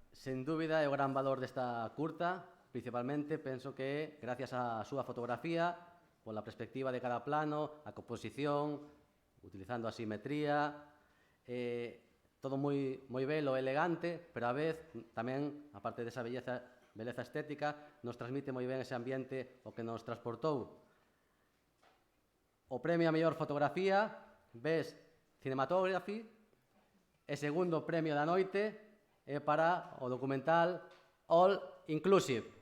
sen dúbida, é o gran valor desta curta. Principalmente, penso que gracias á súa fotografía, pola perspectiva de cada plano, a composición, utilizando a simetría, todo moi belo, elegante, pero a vez tamén, aparte desa beleza estética, nos transmite moi ben ese ambiente o que nos transportou. O premio a mellor fotografía, Best Cinematography, e segundo premio da noite é para o documental All Inclusive.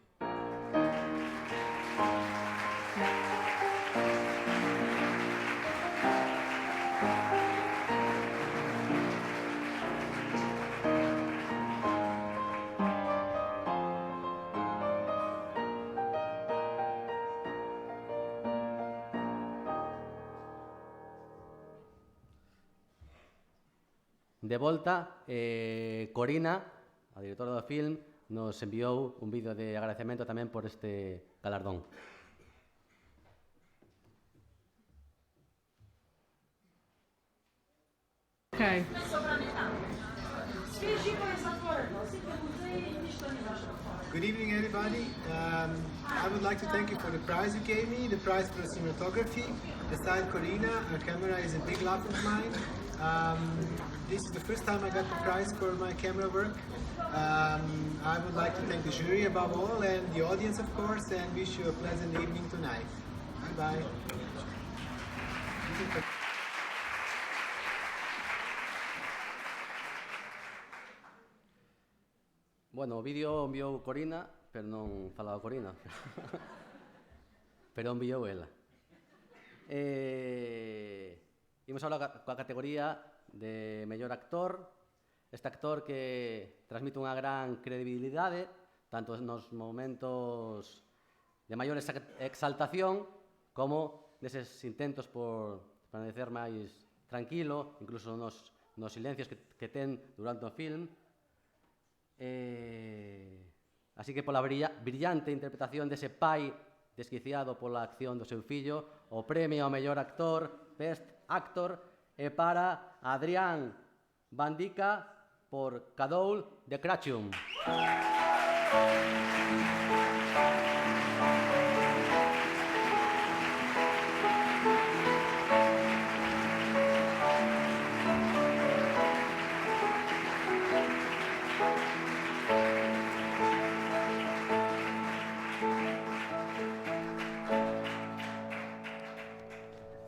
De volta, Corina, a directora do film, nos enviou un vídeo de agradecemento tamén por este galardón. Okay. Good evening, everybody. I would like to thank you for the prize you gave me, the prize for cinematography. Beside Corina, our camera is a big love of mine. This is the first time I got the prize for my camera work. I would like to thank the jury above all and the audience, of course, and wish you a pleasant evening tonight. Bye-bye. Bueno, o vídeo enviou Corina, pero non falaba Corina. Pero enviou ela. Imos agora coa categoría de mellor actor. Este actor que transmite unha gran credibilidade, tanto nos momentos de maior exaltación como neses intentos por permanecer máis tranquilo, incluso nos silencios que ten durante o film. Así que pola brillante interpretación dese pai desquiciado pola acción do seu fillo, o premio ao mellor actor, Best Actor, é para Adrián Bandica por Cadoul de Crachum.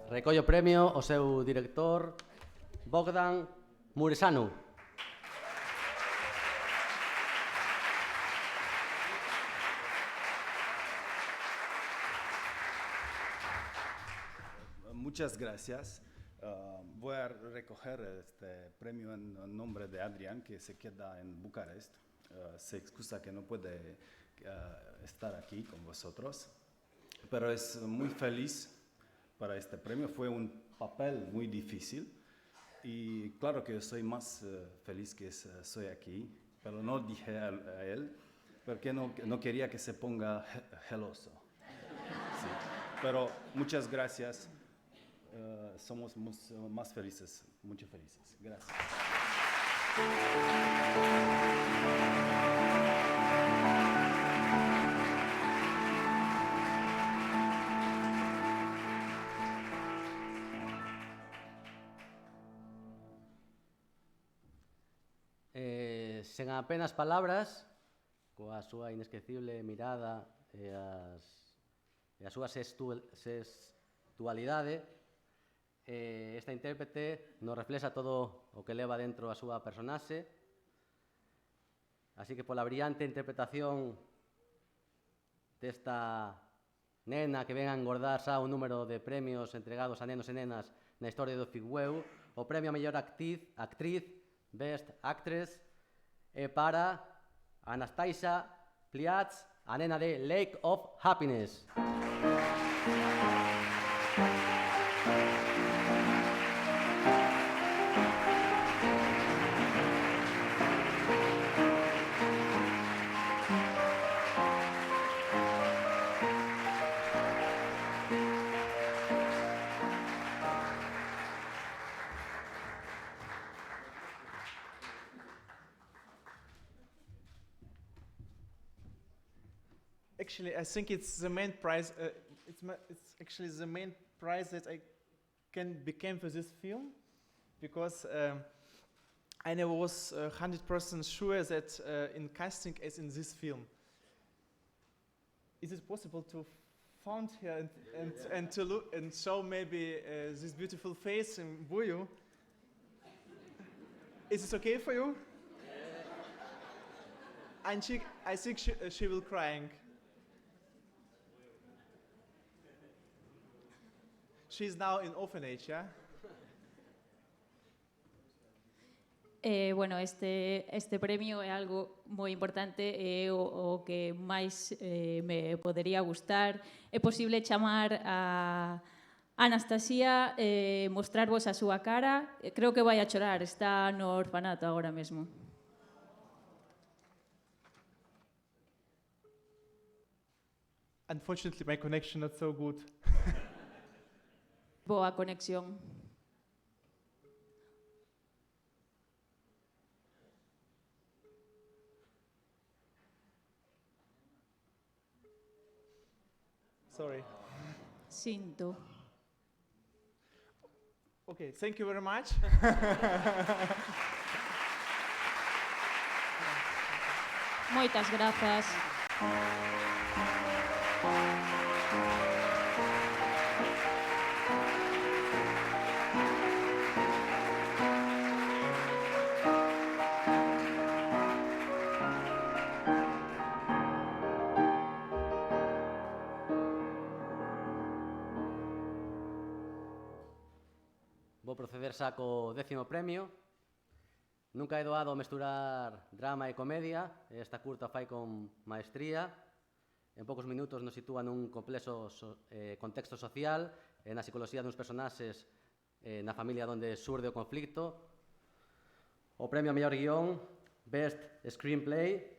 Recolle o premio o seu director Bogdan Muresanu. Muchas gracias. Voy a recoger este premio en nombre de Adrián, que se queda en Bucarest. Se excusa que no puede estar aquí con vosotros, pero es muy feliz para este premio. Fue un papel muy difícil y claro que yo soy más feliz que soy aquí, pero no dije a él porque no quería que se ponga celoso. Sí. Pero muchas gracias. Somos más felices, muy felices. Gracias. Sen apenas palabras, coa súa inesquecible mirada e a súa sexualidade, esta intérprete nos reflexa todo o que leva dentro a súa personaxe. Así que pola brillante interpretación desta nena que ven a engordar xa un número de premios entregados a nenos e nenas na historia do Figweu, o premio a mellor actriz, Best Actress, é para Anastasia Pliatz, a nena de Lake of Happiness. actually, I think it's the main prize. It's actually the main prize that I became for this film, because I never was 100% sure that in casting as in this film. Is it possible to find here and to look and show maybe this beautiful face in Buju? Is it okay for you? And I think she will crying. She's now in orphanage, yeah? Bueno, este premio é algo moi importante, é o que máis me podería gustar. É posible chamar a Anastasia, mostrarvos a súa cara. Creo que vai a chorar, está no orfanato agora mesmo. Unfortunately, my connection not so good. Boa conexión. Sorry. Sinto. Okay, thank you very much. Moitas grazas. Vou proceder xa co 10º premio. Nunca é doado mesturar drama e comedia. Esta curta fai con maestría. En poucos minutos nos sitúa nun complexo contexto social, na psicoloxía duns personaxes na familia onde surde o conflicto. O premio a mellor guión, Best Screenplay.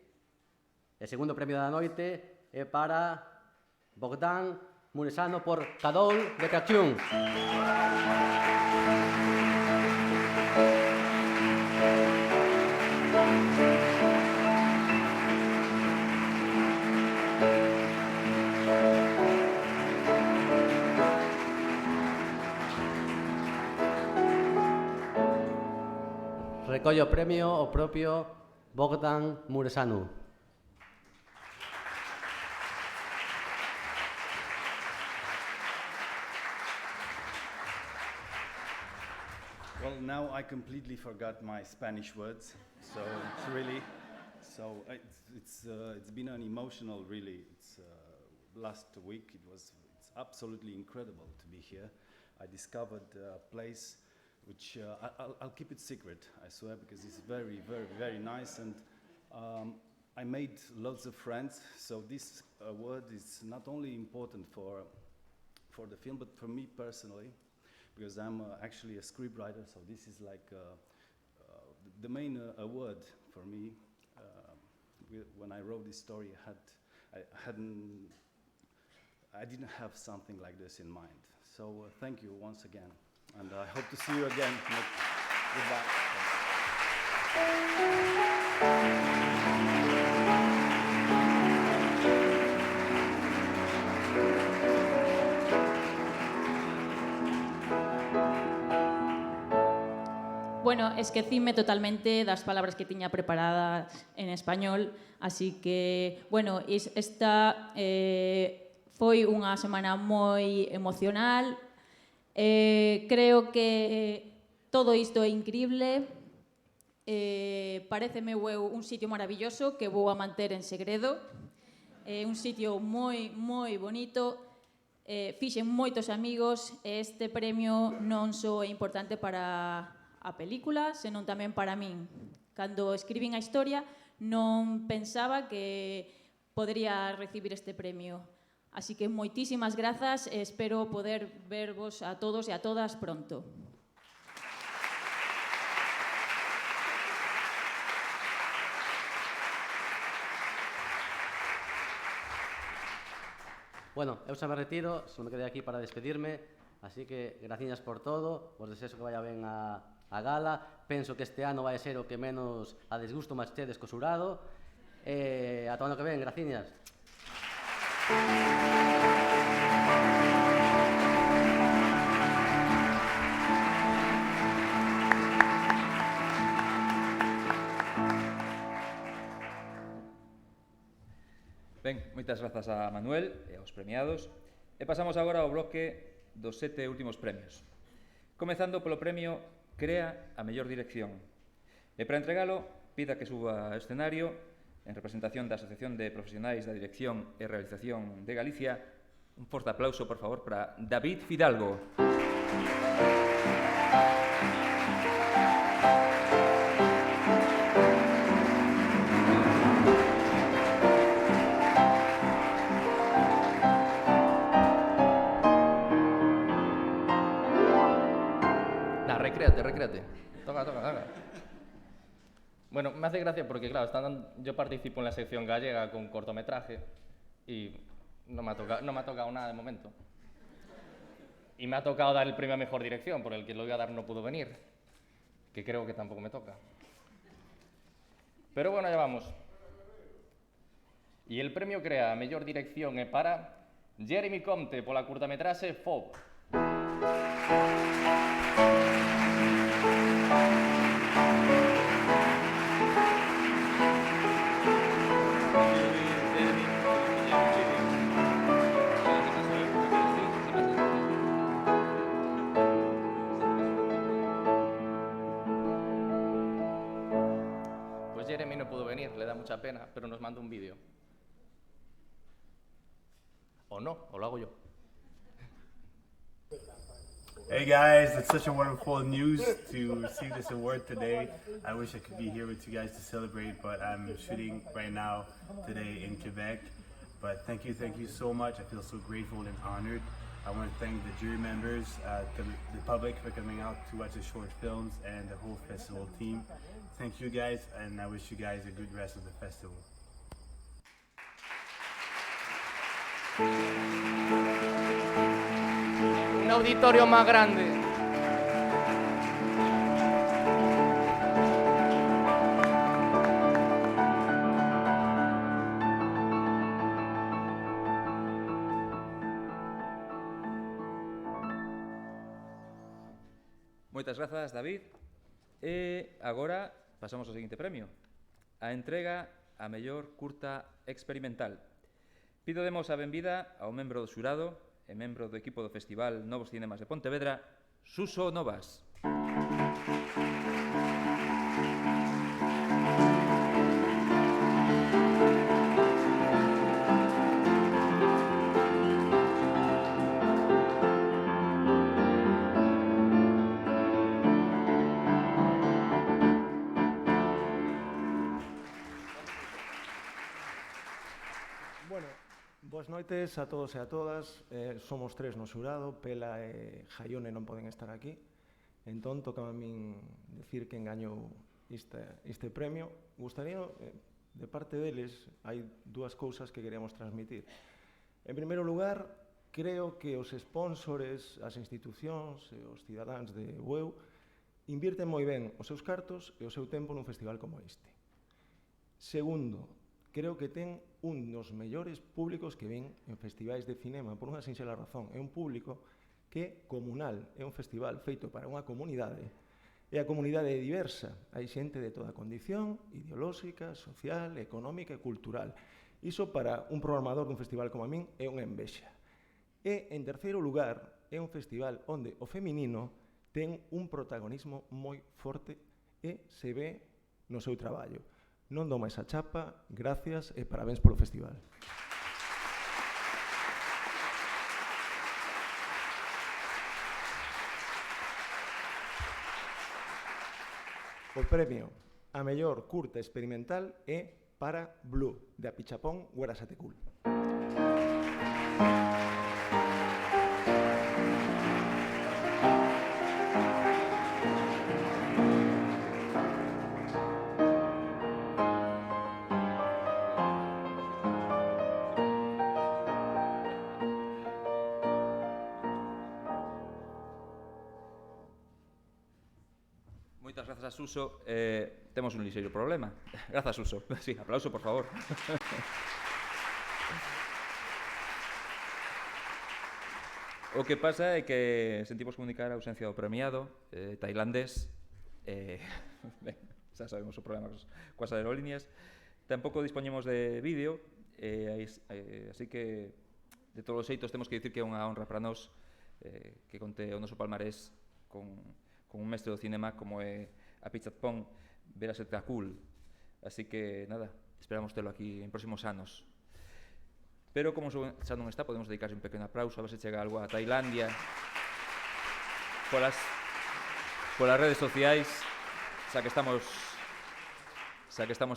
E segundo premio da noite é para Bogdan Muresanu por Kadol de Kachun. Recolle o premio o propio Bogdan Muresanu. Well, now I completely forgot my Spanish words, so it's been an emotional, really. Last week it's absolutely incredible to be here. I discovered a place which I'll keep it secret, I swear, because it's very, very, very nice, and I made lots of friends. So this award is not only important for the film, but for me personally, because I'm actually a scriptwriter. So this is like the main award for me. When I wrote this story, I didn't have something like this in mind. So thank you once again, and I hope to see you again. Goodbye. Bueno, esquecíme totalmente das palabras que tiña preparadas en español, así que, bueno, esta foi unha semana moi emocional. Creo que todo isto é increíble. Pareceme un sitio maravilloso que vou a manter en segredo. Un sitio moi, moi bonito. Fixen moitos amigos. Este premio non só é importante para a película, senón tamén para min. Cando escribín a historia, non pensaba que podería recibir este premio. Así que moitísimas grazas e espero poder vervos a todos e a todas pronto. Bueno, eu xa me retiro, só me quedei aquí para despedirme, así que graciñas por todo, vos desexo que vaya ben a gala. Penso que este ano vai ser o que menos a desgusto máis chedes co xurado. Ata o ano que ven, graciñas. Ben, moitas grazas a Manuel e aos premiados. E pasamos agora ao bloque dos 7 últimos premios. Comezando polo premio Crea a mellor dirección. E para entregalo, pida que suba ao escenario, en representación da Asociación de Profesionais da Dirección e Realización de Galicia, un forte aplauso, por favor, para David Fidalgo. Recréate. Toca. Bueno, me hace gracia porque, claro, yo participo en la sección gallega con cortometraje y no me ha tocado nada de momento. Y me ha tocado dar el premio a mejor dirección, por el que lo iba a dar no pudo venir, que creo que tampoco me toca. Pero bueno, ya vamos. Y el premio Crea a mellor dirección é para Jeremy Comte pola curtametraxe Fob. Pues Jeremy no pudo venir, le da mucha pena, pero nos manda un vídeo. O no, o lo hago yo. Hey guys, it's such a wonderful news to receive this award today. I wish I could be here with you guys to celebrate, but I'm shooting right now today in Quebec. But thank you so much. I feel so grateful and honored. I want to thank the jury members, the public for coming out to watch the short films, and the whole festival team. Thank you guys, and I wish you guys a good rest of the festival. Un auditorio más grande. Moitas grazas, David. E agora pasamos ao seguinte premio. A entrega a mellor curta experimental. Pido demos a benvida ao membro do xurado e membro do equipo do Festival Novos Cinemas de Pontevedra, Suso Novas. Boas noites a todos e a todas. Somos tres no xurado, Pela e Jaione non poden estar aquí. Entón, toca a min decir quen gañou este premio. Gustaría, de parte deles, hai dúas cousas que queremos transmitir. En primeiro lugar, creo que os sponsores, as institucións e os cidadáns de Bueu invierten moi ben os seus cartos e o seu tempo nun festival como este. Segundo, creo que ten un dos mellores públicos que ven en festivais de cinema por unha sinxela razón. É un público que é comunal, é un festival feito para unha comunidade, e a comunidade é diversa. Hai xente de toda condición, ideolóxica, social, económica e cultural. Iso para un programador dun festival como a min é unha envexa. E, en terceiro lugar, é un festival onde o feminino ten un protagonismo moi forte e se ve no seu traballo. Non dou máis a chapa, gracias e parabéns polo festival. O premio a mellor curta experimental é para Blue, de Apichapón, Guarasatecul. Moitas grazas a Suso. Temos un lixeiro problema. Grazas, Suso. Sí, aplauso, por favor. O que pasa é que sentimos comunicar a ausencia do premiado tailandés. Ben, xa sabemos o problema coas aerolíneas. Tampouco dispoñemos de vídeo, así que de todos os xeitos temos que dicir que é unha honra para nós que conte o noso palmarés con un mestre do cinema como é Apichatpong Veerasettakul. Así que, nada, esperamos telo aquí en próximos anos. Pero, como xa non está, podemos dedicarse un pequeno aplauso a ver se chega algo a Tailandia polas redes sociais, xa que estamos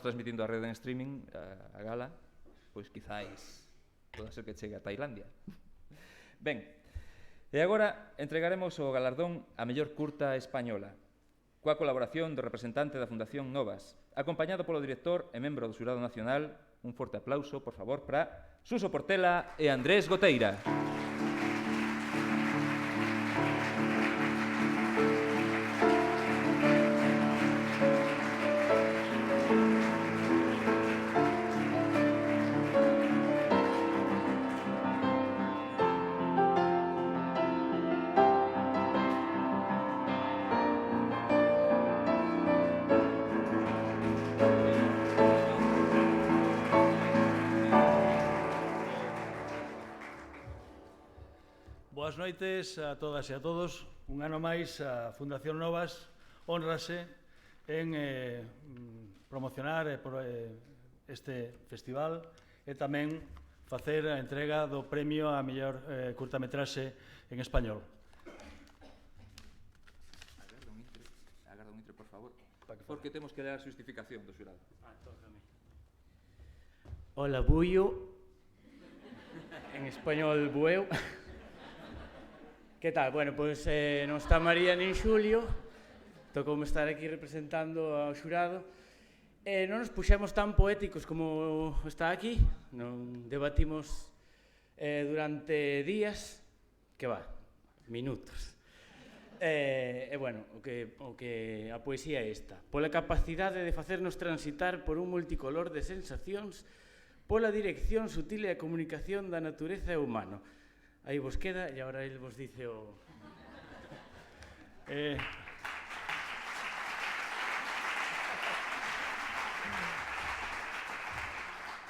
transmitindo a rede en streaming, a gala, pois quizáis poda ser que chegue a Tailandia. Ben, e agora entregaremos o galardón a mellor curta española, coa colaboración do representante da Fundación Novas, acompañado polo director e membro do Xurado Nacional. Un forte aplauso, por favor, para Suso Portela e Andrés Goteira. Boas noites a todas e a todos. Un ano máis a Fundación Novas honrase en promocionar este festival e tamén facer a entrega do premio a mellor curtametraxe en español. Agarda un intre, por favor, porque temos que dar a justificación do xurado. Hola, Bullo. En español, bueu. Que tal? Bueno, pois non está María nin Xulio, tocoume estar aquí representando ao xurado. Non nos puxemos tan poéticos como está aquí, non debatimos durante días, que va, minutos. Bueno, o que a poesía é esta. Pola capacidade de facernos transitar por un multicolor de sensacións, pola dirección sutil e a comunicación da natureza e humano. Aí vos queda, e agora ele vos dice o...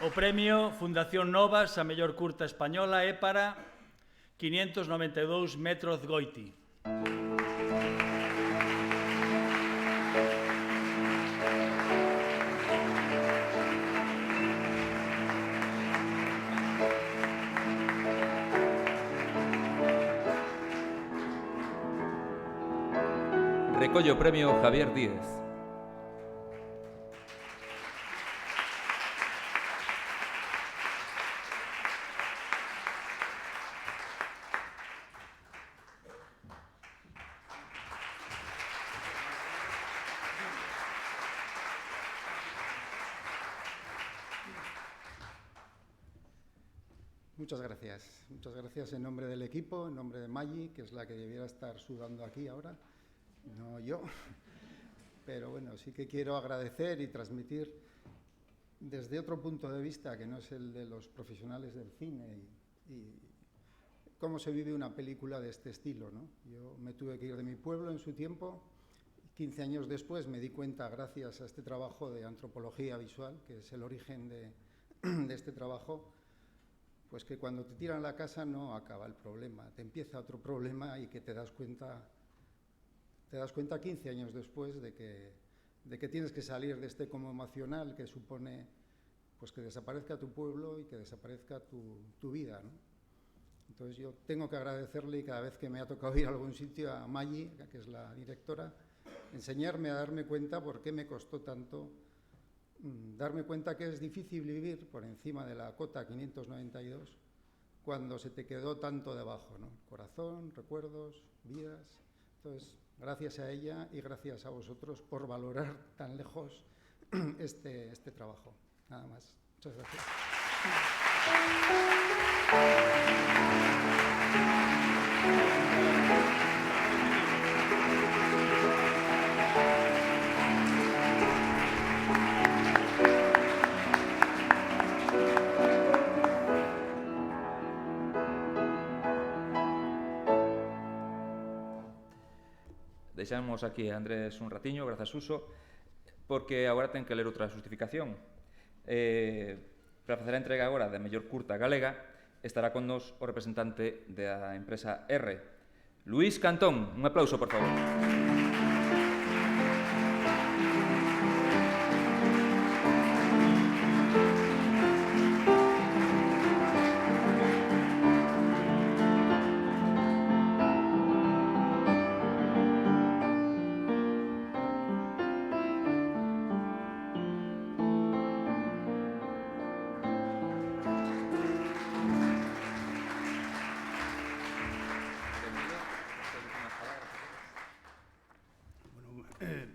O premio Fundación Novas a mellor curta española é para 592 metros Goiti. Recolle o premio Javier Díez. Muchas gracias en nombre del equipo, en nombre de Maggi, que es la que debiera estar sudando aquí ahora, no yo. Pero bueno, sí que quiero agradecer y transmitir desde otro punto de vista, que no es el de los profesionales del cine, y cómo se vive una película de este estilo, ¿no? Yo me tuve que ir de mi pueblo en su tiempo. 15 años después me di cuenta, gracias a este trabajo de antropología visual, que es el origen de este trabajo, pues que cuando te tiran la casa no acaba el problema, te empieza otro problema y que te das cuenta 15 años después de que tienes que salir de este como emocional que supone pues que desaparezca tu pueblo y que desaparezca tu vida, ¿no? Entonces yo tengo que agradecerle, y cada vez que me ha tocado ir a algún sitio, a Maggi, que es la directora, enseñarme a darme cuenta por qué me costó tanto darme cuenta que es difícil vivir por encima de la cota 592 cuando se te quedó tanto debajo, ¿no? Corazón, recuerdos, vidas. Entonces, gracias a ella y gracias a vosotros por valorar tan lejos este trabajo. Nada más. Muchas gracias. deixamos aquí a Andrés un ratiño, grazas Suso, porque agora ten que ler outra justificación. Para facer a entrega agora da mellor curta galega, estará con nos o representante da empresa R. Luís Cantón, un aplauso, por favor.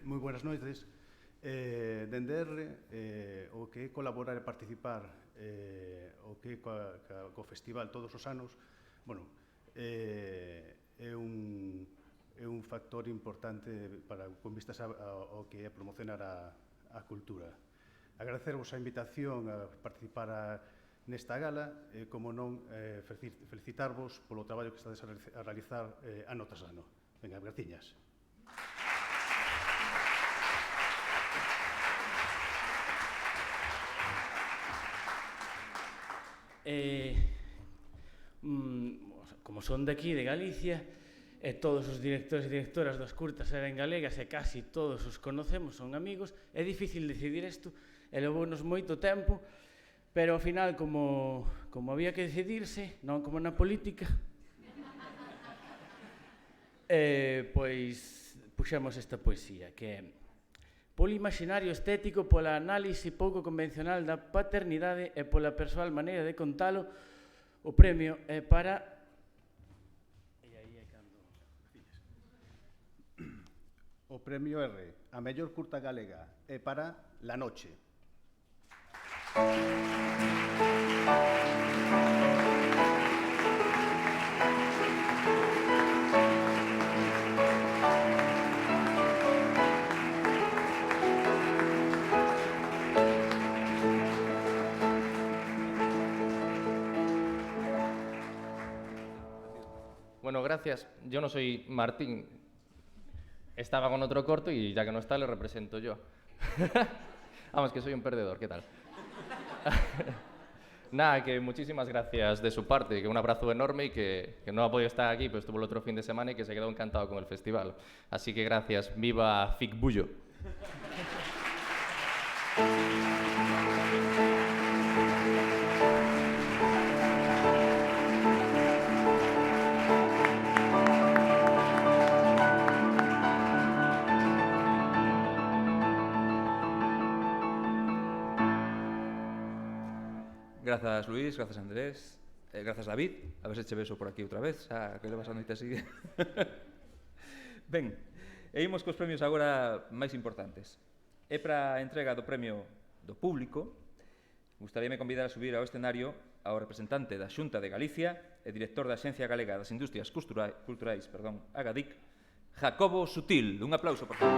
Moi buenas noites. Dende R, o que é colaborar e participar o que é co festival todos os anos, bueno, é un factor importante con vistas ao que é promocionar a cultura. Agradecervos a invitación a participar nesta gala e, como non, felicitarvos polo traballo que estades a realizar ano tras ano. Venga, graciñas. Como son de aquí, de Galicia, e todos os directores e directoras das curtas eran galegas e casi todos os conocemos, son amigos, é difícil decidir isto, e levounos moito tempo, pero ao final, como había que decidirse, non como na política, pois puxemos esta poesía, que é: polo imaginario estético, pola análise pouco convencional da paternidade e pola persoal maneira de contalo, o premio é para... O premio R, a mellor curta galega, é para La Noche. Bueno, gracias. Yo no soy Martín. Estaba con otro corto y ya que no está, le represento yo. Vamos, que soy un perdedor, ¿qué tal? Nada, que muchísimas gracias de su parte, que un abrazo enorme y que no ha podido estar aquí, pero estuvo el otro fin de semana y que se quedó encantado con el festival. Así que gracias. ¡Viva Ficbullo! Grazas, Luís, grazas, Andrés, grazas, David, a ver se che beso por aquí outra vez, xa que levas a noite así. Ben, e imos cos premios agora máis importantes. E para a entrega do premio do público, gustaríame convidar a subir ao escenario ao representante da Xunta de Galicia e director da Axencia Galega das Industrias Culturais, Agadic, Jacobo Sutil. Un aplauso, por favor.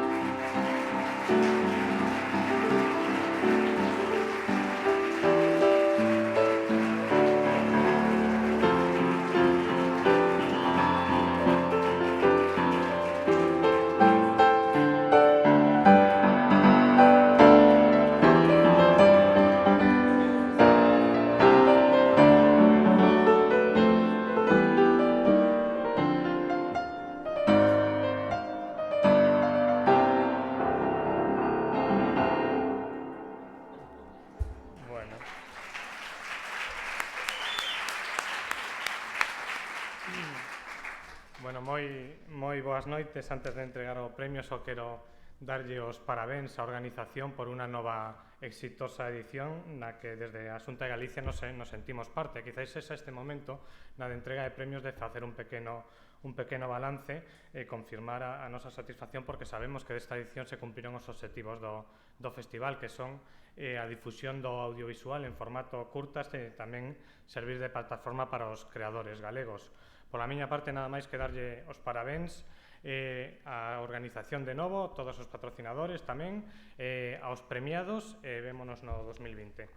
Moi boas noites. Antes de entregar o premio, só quero darlle os parabéns á organización por unha nova exitosa edición na que desde a Xunta de Galicia nos sentimos parte. Quizáis ese este momento na de entrega de premios de facer un pequeno balance e confirmar a nosa satisfacción, porque sabemos que desta edición se cumpriron os obxectivos do festival, que son a difusión do audiovisual en formato curtas e tamén servir de plataforma para os creadores galegos. Pola miña parte, nada máis que darlle os parabéns á organización de novo, todos os patrocinadores tamén, aos premiados, e vémonos no 2020.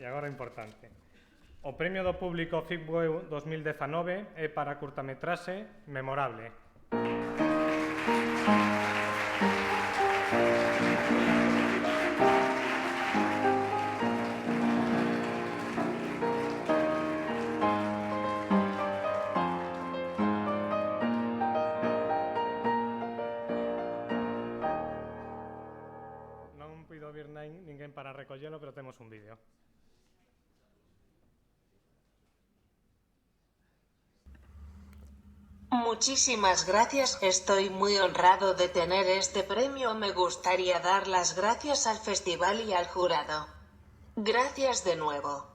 E agora é importante. O premio do público FICBUEU 2019 é para curtametraxe memorable. Non puido vir ninguén para recollelo, pero temos un vídeo. Muchísimas gracias, estoy muy honrado de tener este premio. Me gustaría dar las gracias al festival y al jurado. Gracias de nuevo.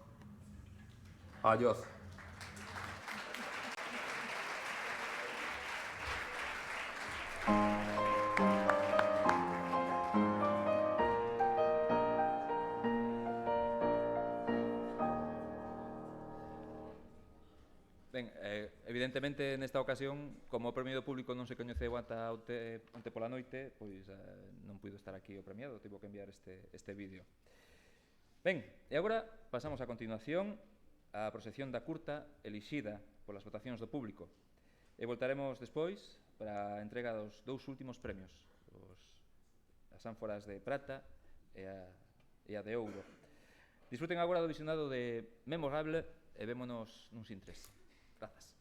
Adiós. Ben, evidentemente nesta ocasión, como o premio do público non se coñeceu ata onte pola noite, pois non puido estar aquí o premiado, tivo que enviar este vídeo. Ben, e agora pasamos a continuación á proxección da curta elixida polas votacións do público. E voltaremos despois para a entrega dos dous últimos premios, as ánforas de prata e a de ouro. Disfruten agora do visionado de Memorable e vémonos nuns intres. Grazas.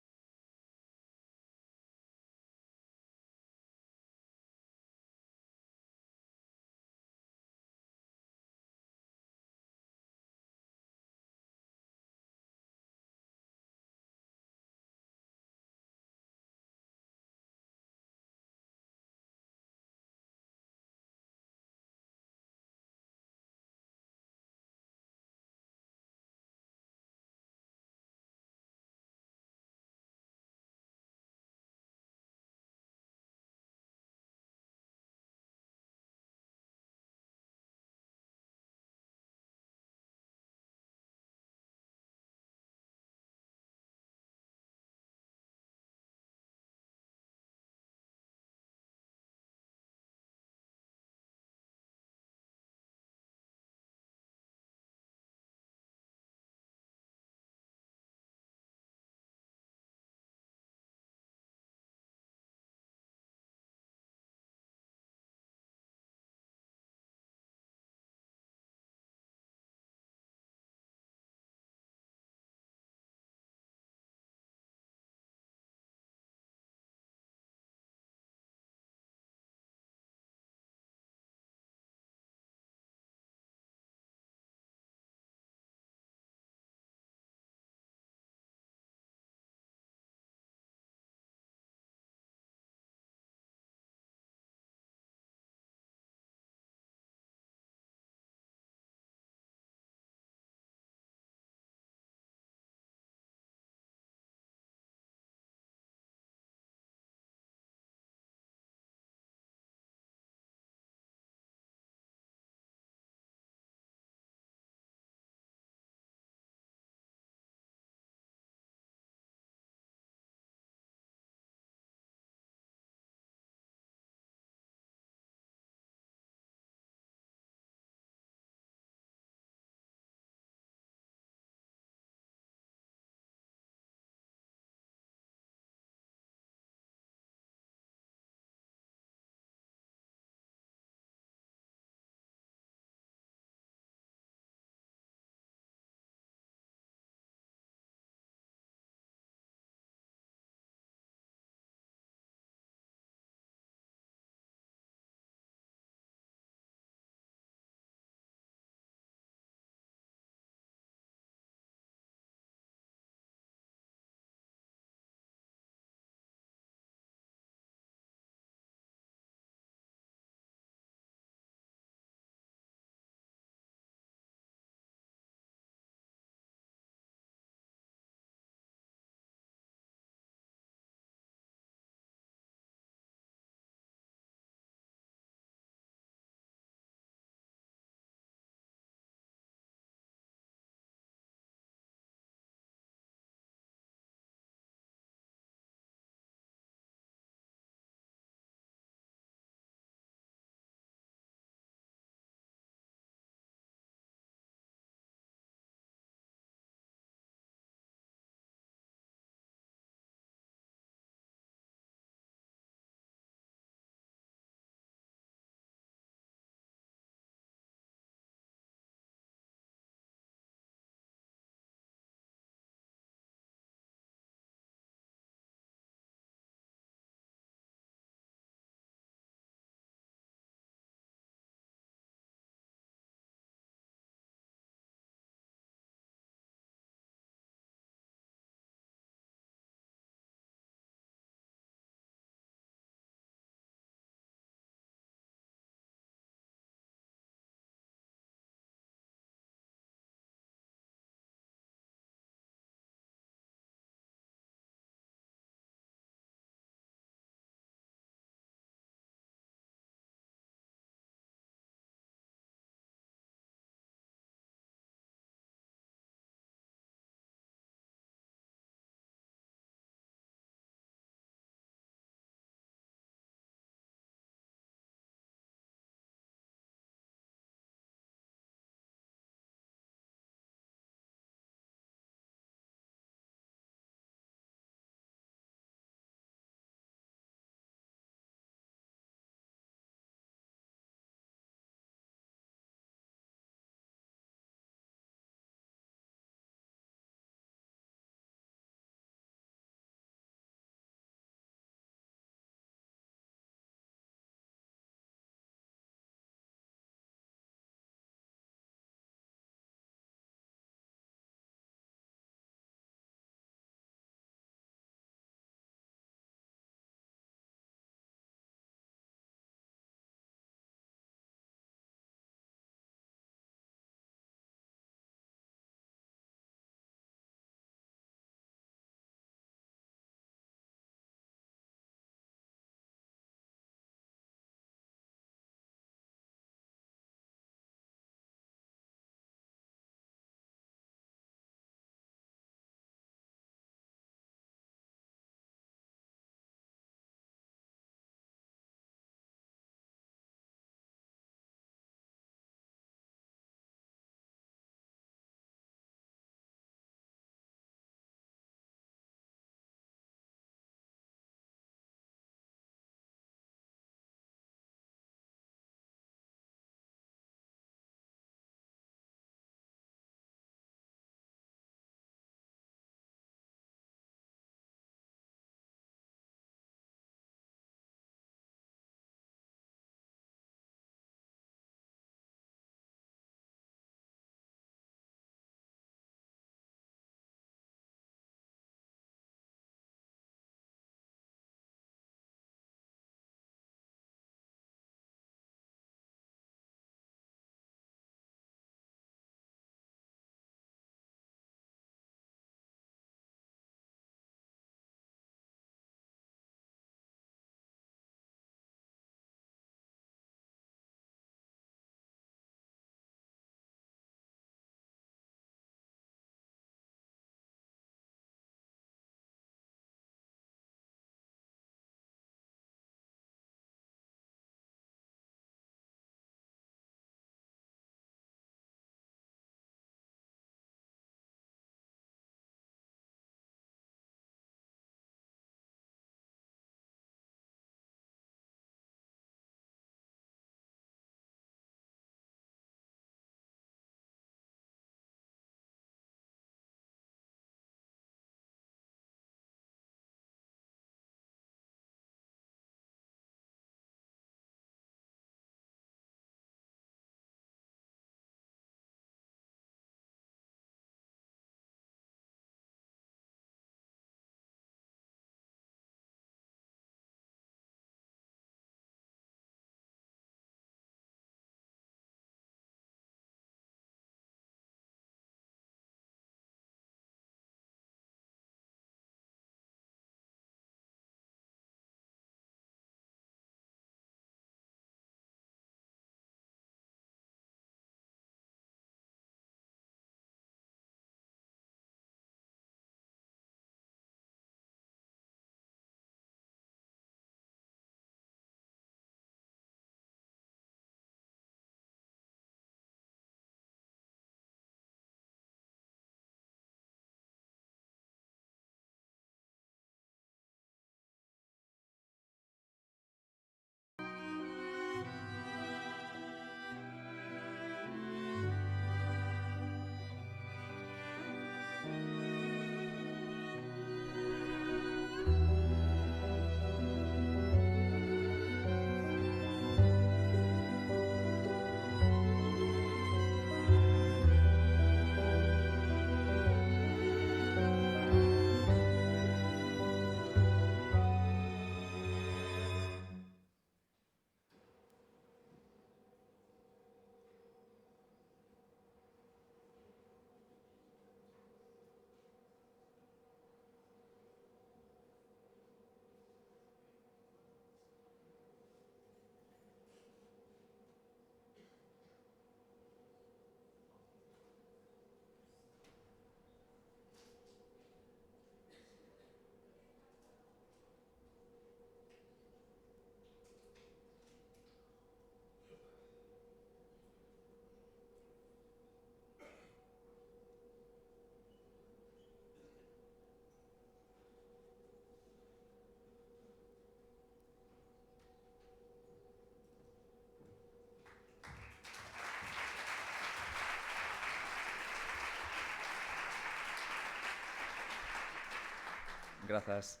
Grazas.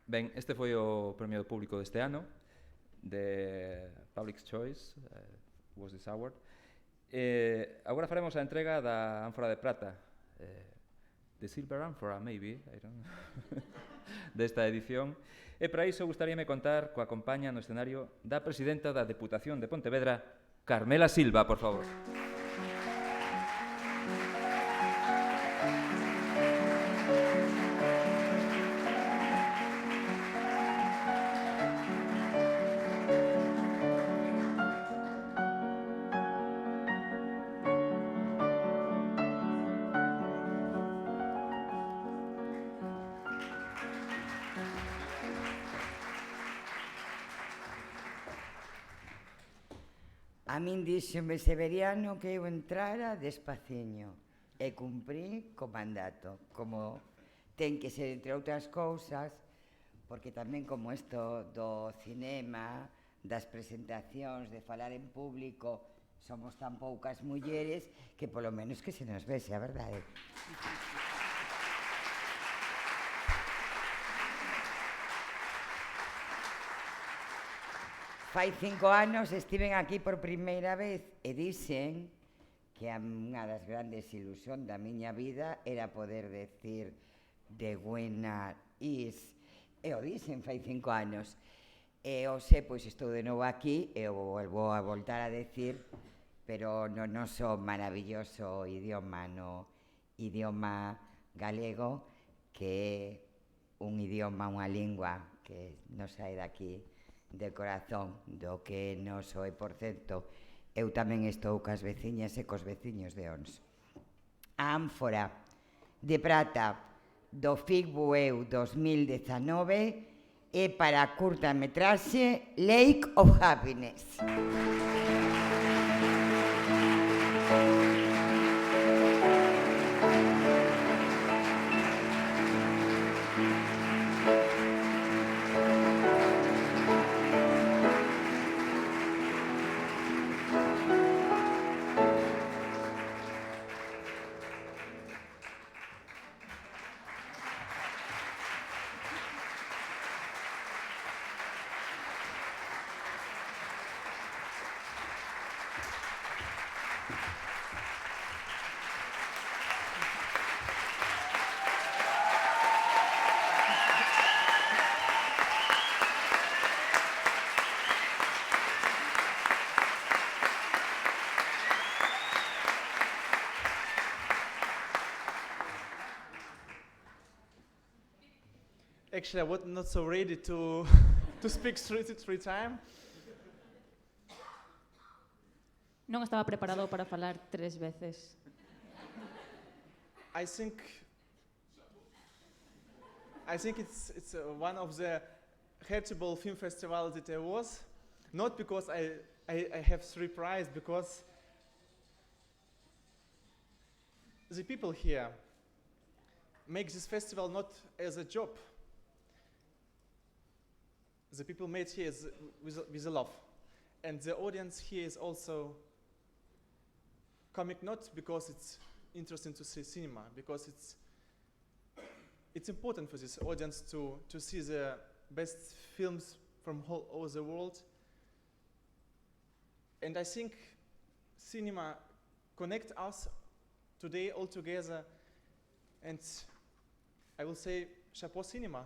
Ben, este foi o premio do público deste ano, de Public Choice, was this award. Agora faremos a entrega da ánfora de prata, the Silver Amphora, maybe, I don't know, desta edición. E para iso gustaríame contar coa compaña no escenario da presidenta da Deputación de Pontevedra, Carmela Silva, por favor. A min díxome Severiano que eu entrara despaciño e cumprí co mandato, como ten que ser, entre outras cousas, porque tamén como isto do cinema, das presentacións, de falar en público, somos tan poucas mulleres que polo menos que se nos vese, a verdade. Fai 5 anos estiven aquí por primeira vez e dixen que unha das grandes ilusións da miña vida era poder decir de buena is, e o dixen fai 5 anos. E hoxe, pois, estou de novo aquí e o volvo a voltar a decir, pero no noso maravilloso idioma, no idioma galego, que é un idioma, unha lingua que nos sae daqui de corazón, do que noso e, por certo, eu tamén estou cas veciñas e cos veciños de Ons. A ánfora de prata do FIC Bueu 2019 é para a curtametraxe Lake of Happiness. Actually, I was not so ready to speak three times. Non estaba preparado para falar 3 veces. I think it's one of the Hertubal Film Festival that I was, not because I have 3 prizes, because the people here make this festival not as a job. The people made here with a love, and the audience here is also coming not because it's interesting to see cinema, because it's important for this audience to see the best films from all over the world. And I think cinema connect us today all together, and I will say chapeau cinema.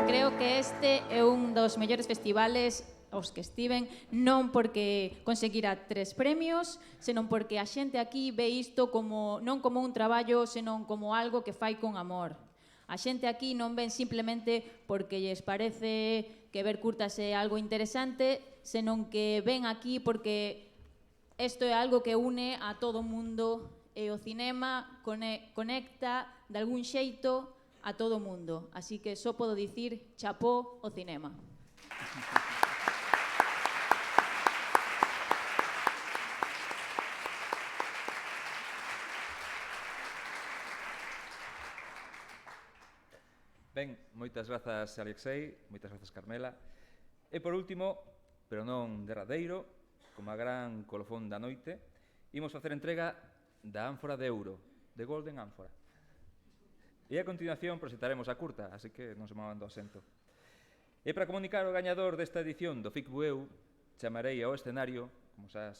Creo que este é un dos mellores festivales aos que estiven, non porque conseguira 3 premios, senón porque a xente aquí ve isto como non como un traballo, senón como algo que fai con amor. A xente aquí non ven simplemente porque lles parece que ver curtas é algo interesante, senón que ven aquí porque isto é algo que une a todo o mundo e o cinema conecta de algún xeito a todo o mundo. Así que só podo dicir chapó o cinema. Ben, moitas grazas Alexei, moitas grazas Carmela. E por último, pero non derradeiro, como a gran colofón da noite, imos facer entrega da ánfora de ouro, de Golden Ánfora. E a continuación presentaremos a curta, así que non se movan do asento. E para comunicar o gañador desta edición do FIC Bueu, chamarei ao escenario, como xa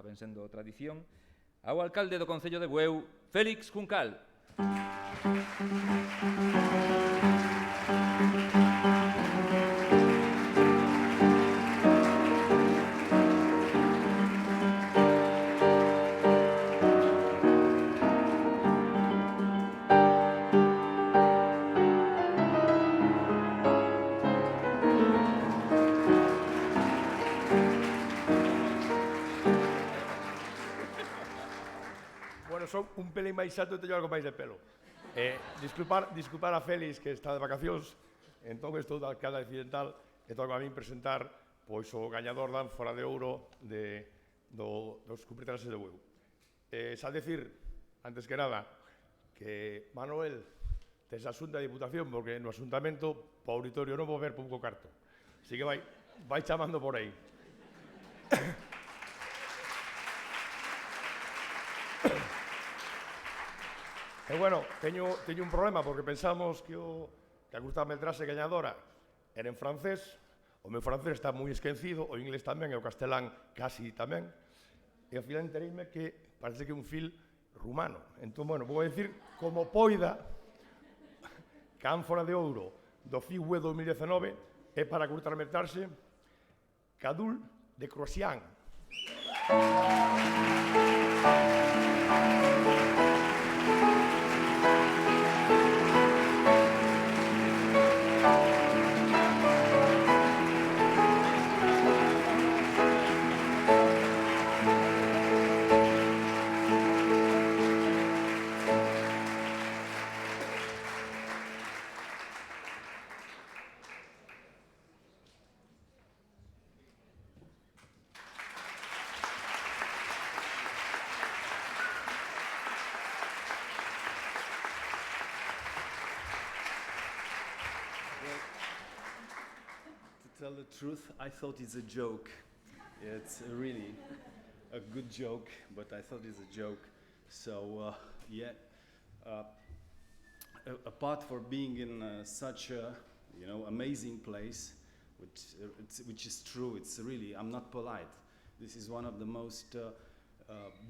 ven sendo tradición, ao alcalde do Concello de Bueu, Félix Juncal. Son un pelín máis alto e teño algo máis de pelo. Disculpar a Félix, que está de vacacións, entón estou de alcalde accidental e toca a min presentar pois o gañador da ánfora de ouro dos Cumpletrases de Bueu. Xa decir, antes que nada, que Manuel tes asunto a Diputación, porque no asuntamento po auditorio non vou ver pouco carto. Así que vai chamando por aí. E bueno, teño un problema, porque pensamos que a curtametraxe gañadora era en francés, o meu francés está moi esquecido, o inglés tamén, e o castelán casi tamén, e ao final entereime que parece que é un film rumano. Entón, bueno, vou decir como poida que a ánfora de ouro do FIC Bueu 2019 é para curtametraxe Cadul de Croisian. Tell the truth, I thought it's a joke. It's really a good joke, but I thought it's a joke. So, apart from being in such a, amazing place, which is true, it's really, I'm not polite. This is one of the most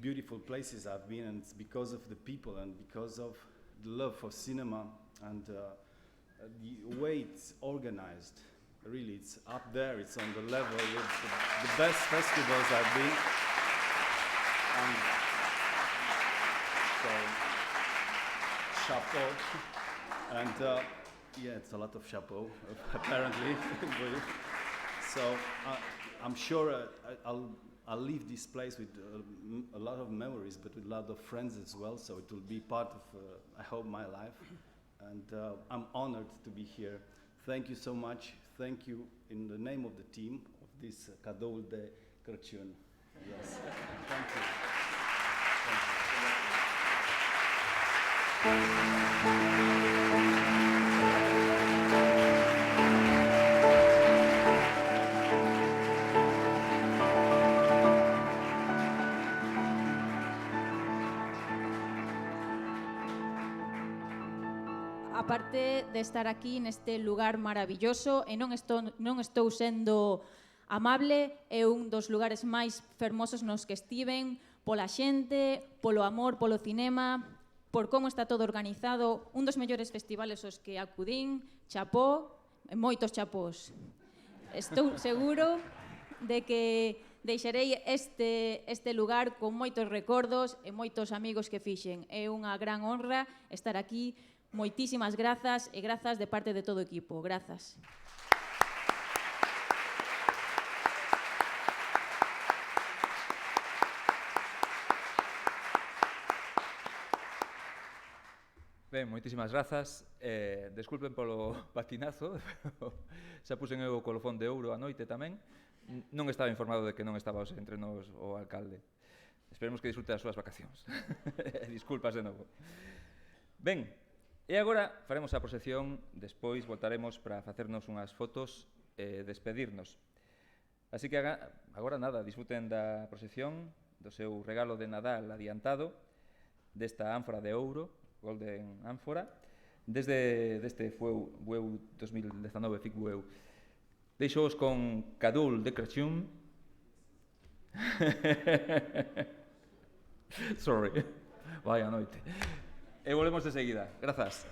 beautiful places I've been, and it's because of the people and because of the love for cinema and the way it's organized. Really, it's up there, it's on the level with the best festivals I've been. And so, chapeau. And it's a lot of chapeau, apparently. So, I'm sure I'll leave this place with a lot of memories, but with a lot of friends as well, so it will be part of, I hope, my life. And I'm honored to be here. Thank you so much. Thank you in the name of the team of this Cadul de Crăciun. Yes. Thank you. Aparte de estar aquí neste lugar maravilloso, e non estou sendo amable, é un dos lugares máis fermosos nos que estiven, pola xente, polo amor, polo cinema, por como está todo organizado, un dos mellores festivales aos que acudín, chapó, e moitos chapós. Estou seguro de que deixarei este lugar con moitos recordos e moitos amigos que fixen. É unha gran honra estar aquí. Moitísimas grazas e grazas de parte de todo o equipo. Grazas. Ben, moitísimas grazas. Desculpen polo patinazo, xa puxen eu o colofón de ouro a noite tamén. Non estaba informado de que non estaba entre nós o alcalde. Esperemos que disfrute das súas vacacións. Disculpas de novo. Ben, E agora faremos a procesión, despois voltaremos para facernos unhas fotos e despedirnos. Así que agora nada, disfruten da procesión, do seu regalo de Nadal adiantado, desta ánfora de ouro, Golden Ánfora, deste Bueu 2019 FIC Bueu. Deixoos con Cadul de Crachum. Sorry, vaya noite. E volvemos de seguida. Grazas.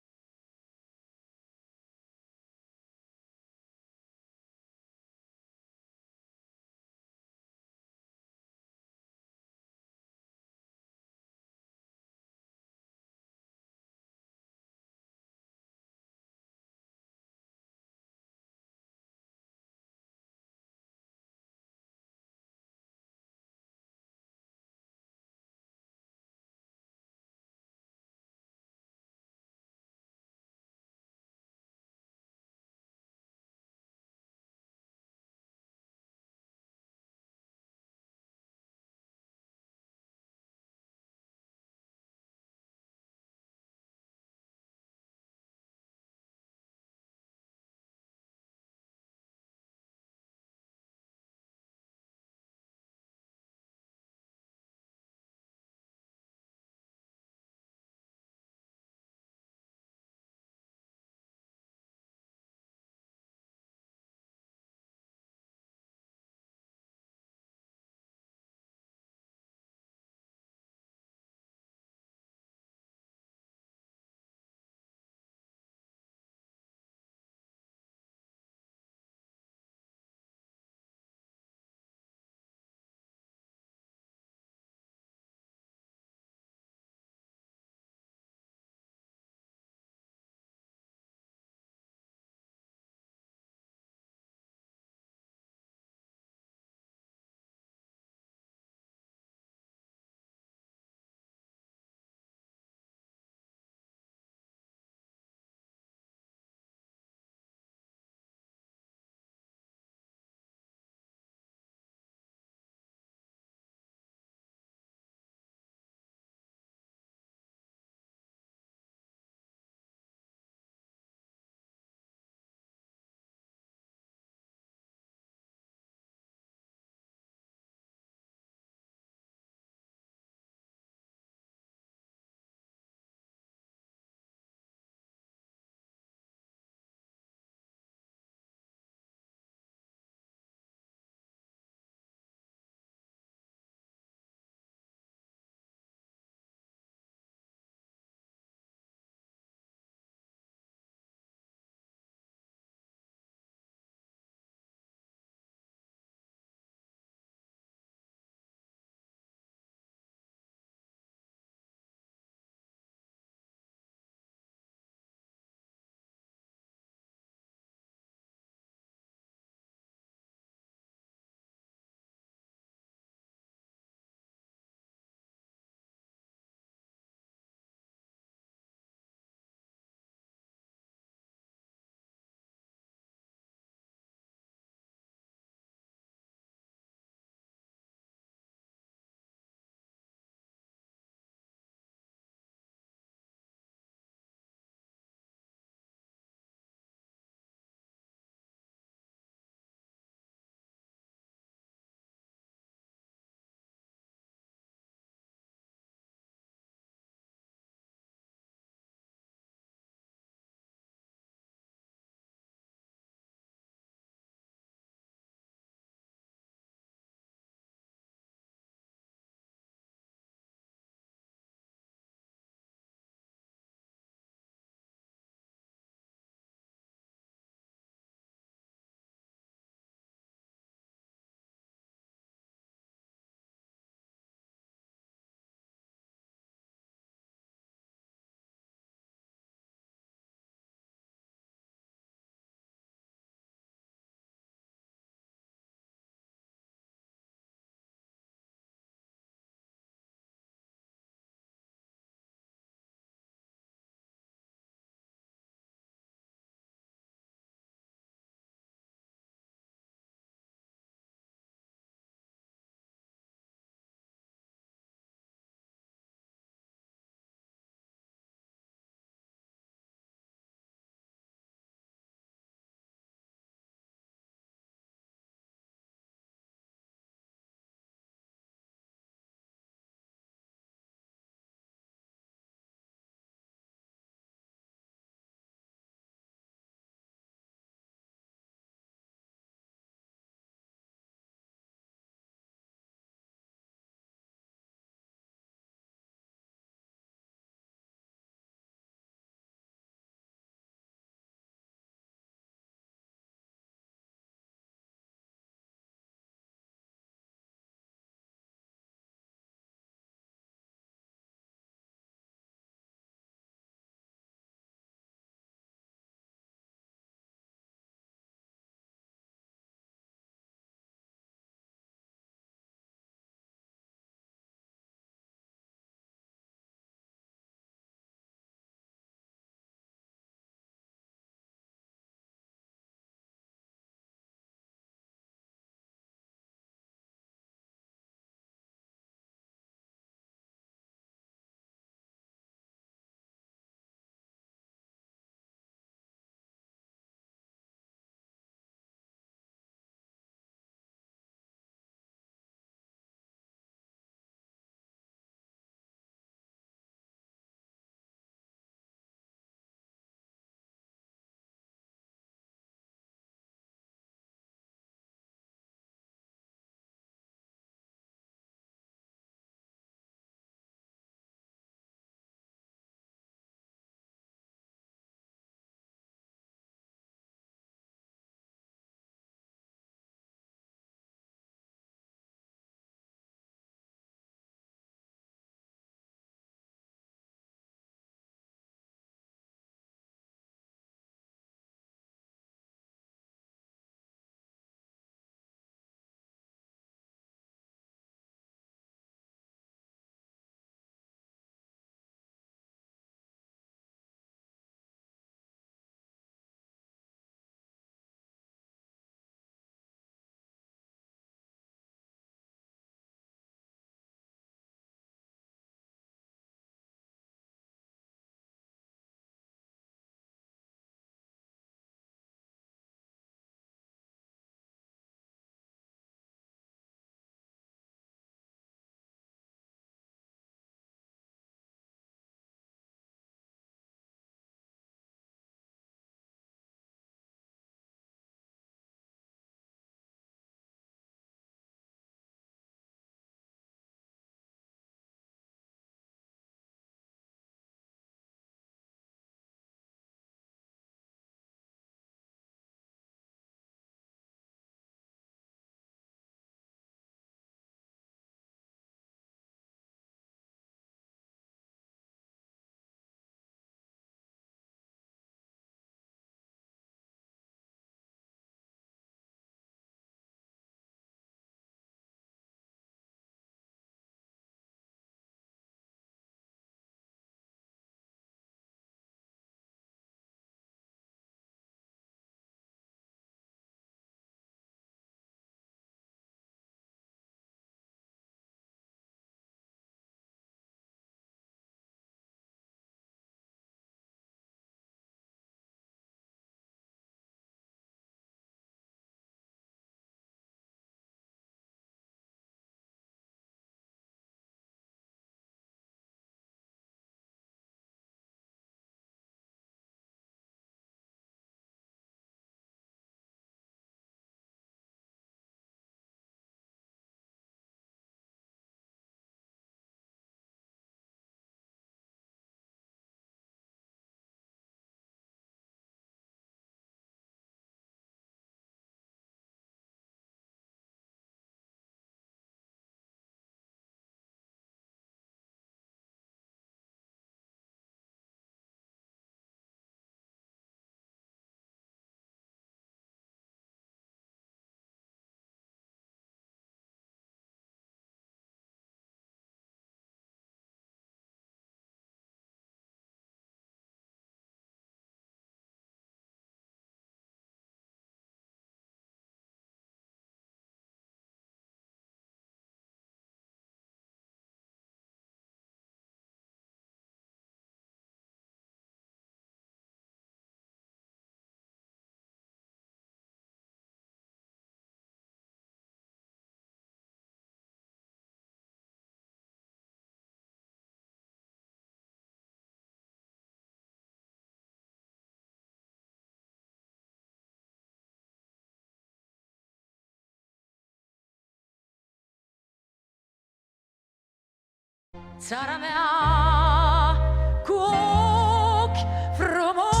Tar med kok från oss.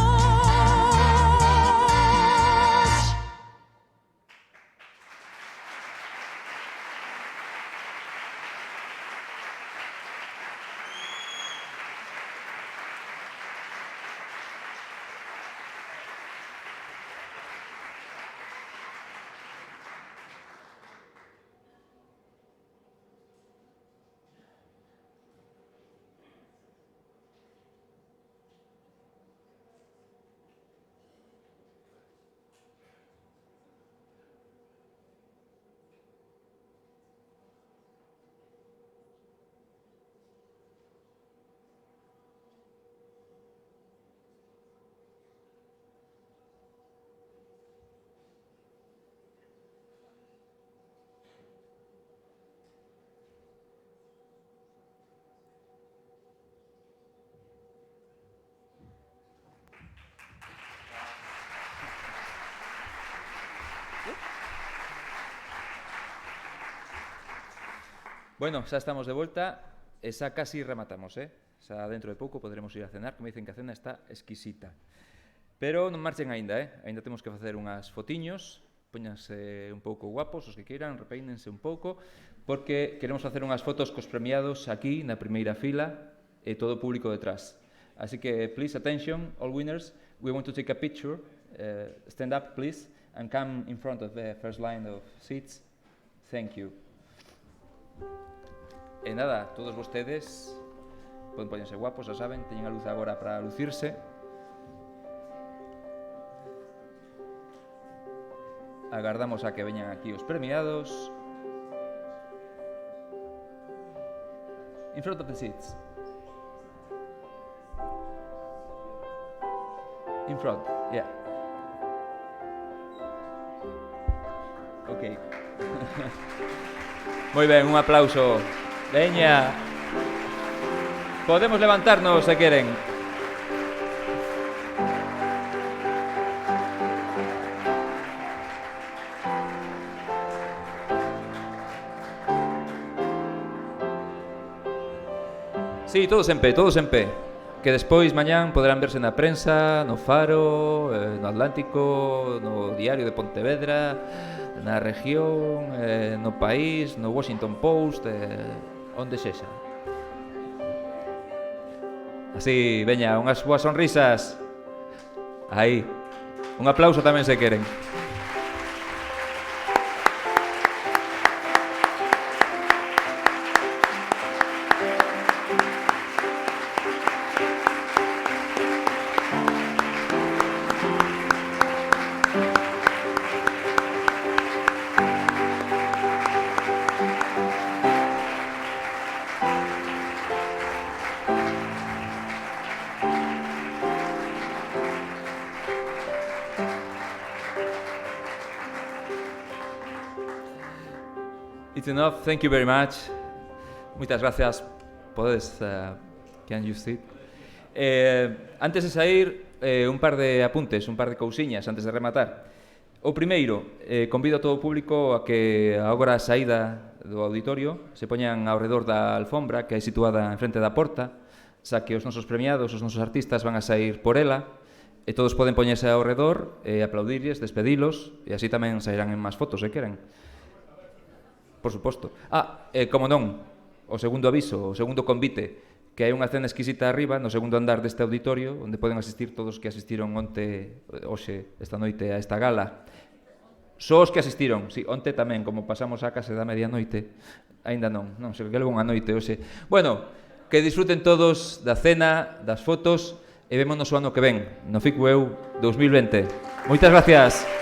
Bueno, xa estamos de volta e xa casi rematamos, xa dentro de pouco poderemos ir a cenar, que me dicen que a cena está exquisita. Pero non marchen aínda, aínda temos que facer unhas fotiños, póñanse un pouco guapos, os que queiran, repeínense un pouco, porque queremos facer unhas fotos cos premiados aquí na primeira fila e todo o público detrás. Así que, please, attention, all winners, we want to take a picture. Stand up, please, and come in front of the first line of seats. Thank you. E nada, todos vostedes poden poñerse guapos, xa saben, teñen a luz agora para lucirse. Agardamos a que veñan aquí os premiados. In front of the seats. In front, yeah. Ok. Moi ben, un aplauso. Veña. Podemos levantarnos se queren. Sí, todos en pé, todos en pé. Que despois mañán poderán verse na prensa, no Faro, no Atlántico, no Diario de Pontevedra, na Región, no País, no Washington Post, onde sexa. Así, veña, unhas boas sonrisas. Aí. Un aplauso tamén se queren. It's enough, thank you very much. Moitas gracias. Podes, can you sit? Antes de sair, un par de apuntes, un par de cousiñas antes de rematar. O primeiro, convido a todo o público a que agora a saída do auditorio se poñan ao redor da alfombra que hai situada en frente da porta, xa que os nosos premiados, os nosos artistas van a sair por ela e todos poden poñerse ao redor e aplaudirles, despedilos e así tamén sairán en máis fotos se queren. Por suposto. Como non, o segundo aviso, o segundo convite, que hai unha cena exquisita arriba, no segundo andar deste auditorio, onde poden asistir todos os que asistiron onte, hoxe, esta noite, a esta gala. Só os que asistiron, si, onte tamén, como pasamos a case da medianoite, aínda non, se que levo unha noite hoxe. Bueno, que disfruten todos da cena, das fotos, e vémonos o ano que ven, no FICUEU 2020. Moitas gracias.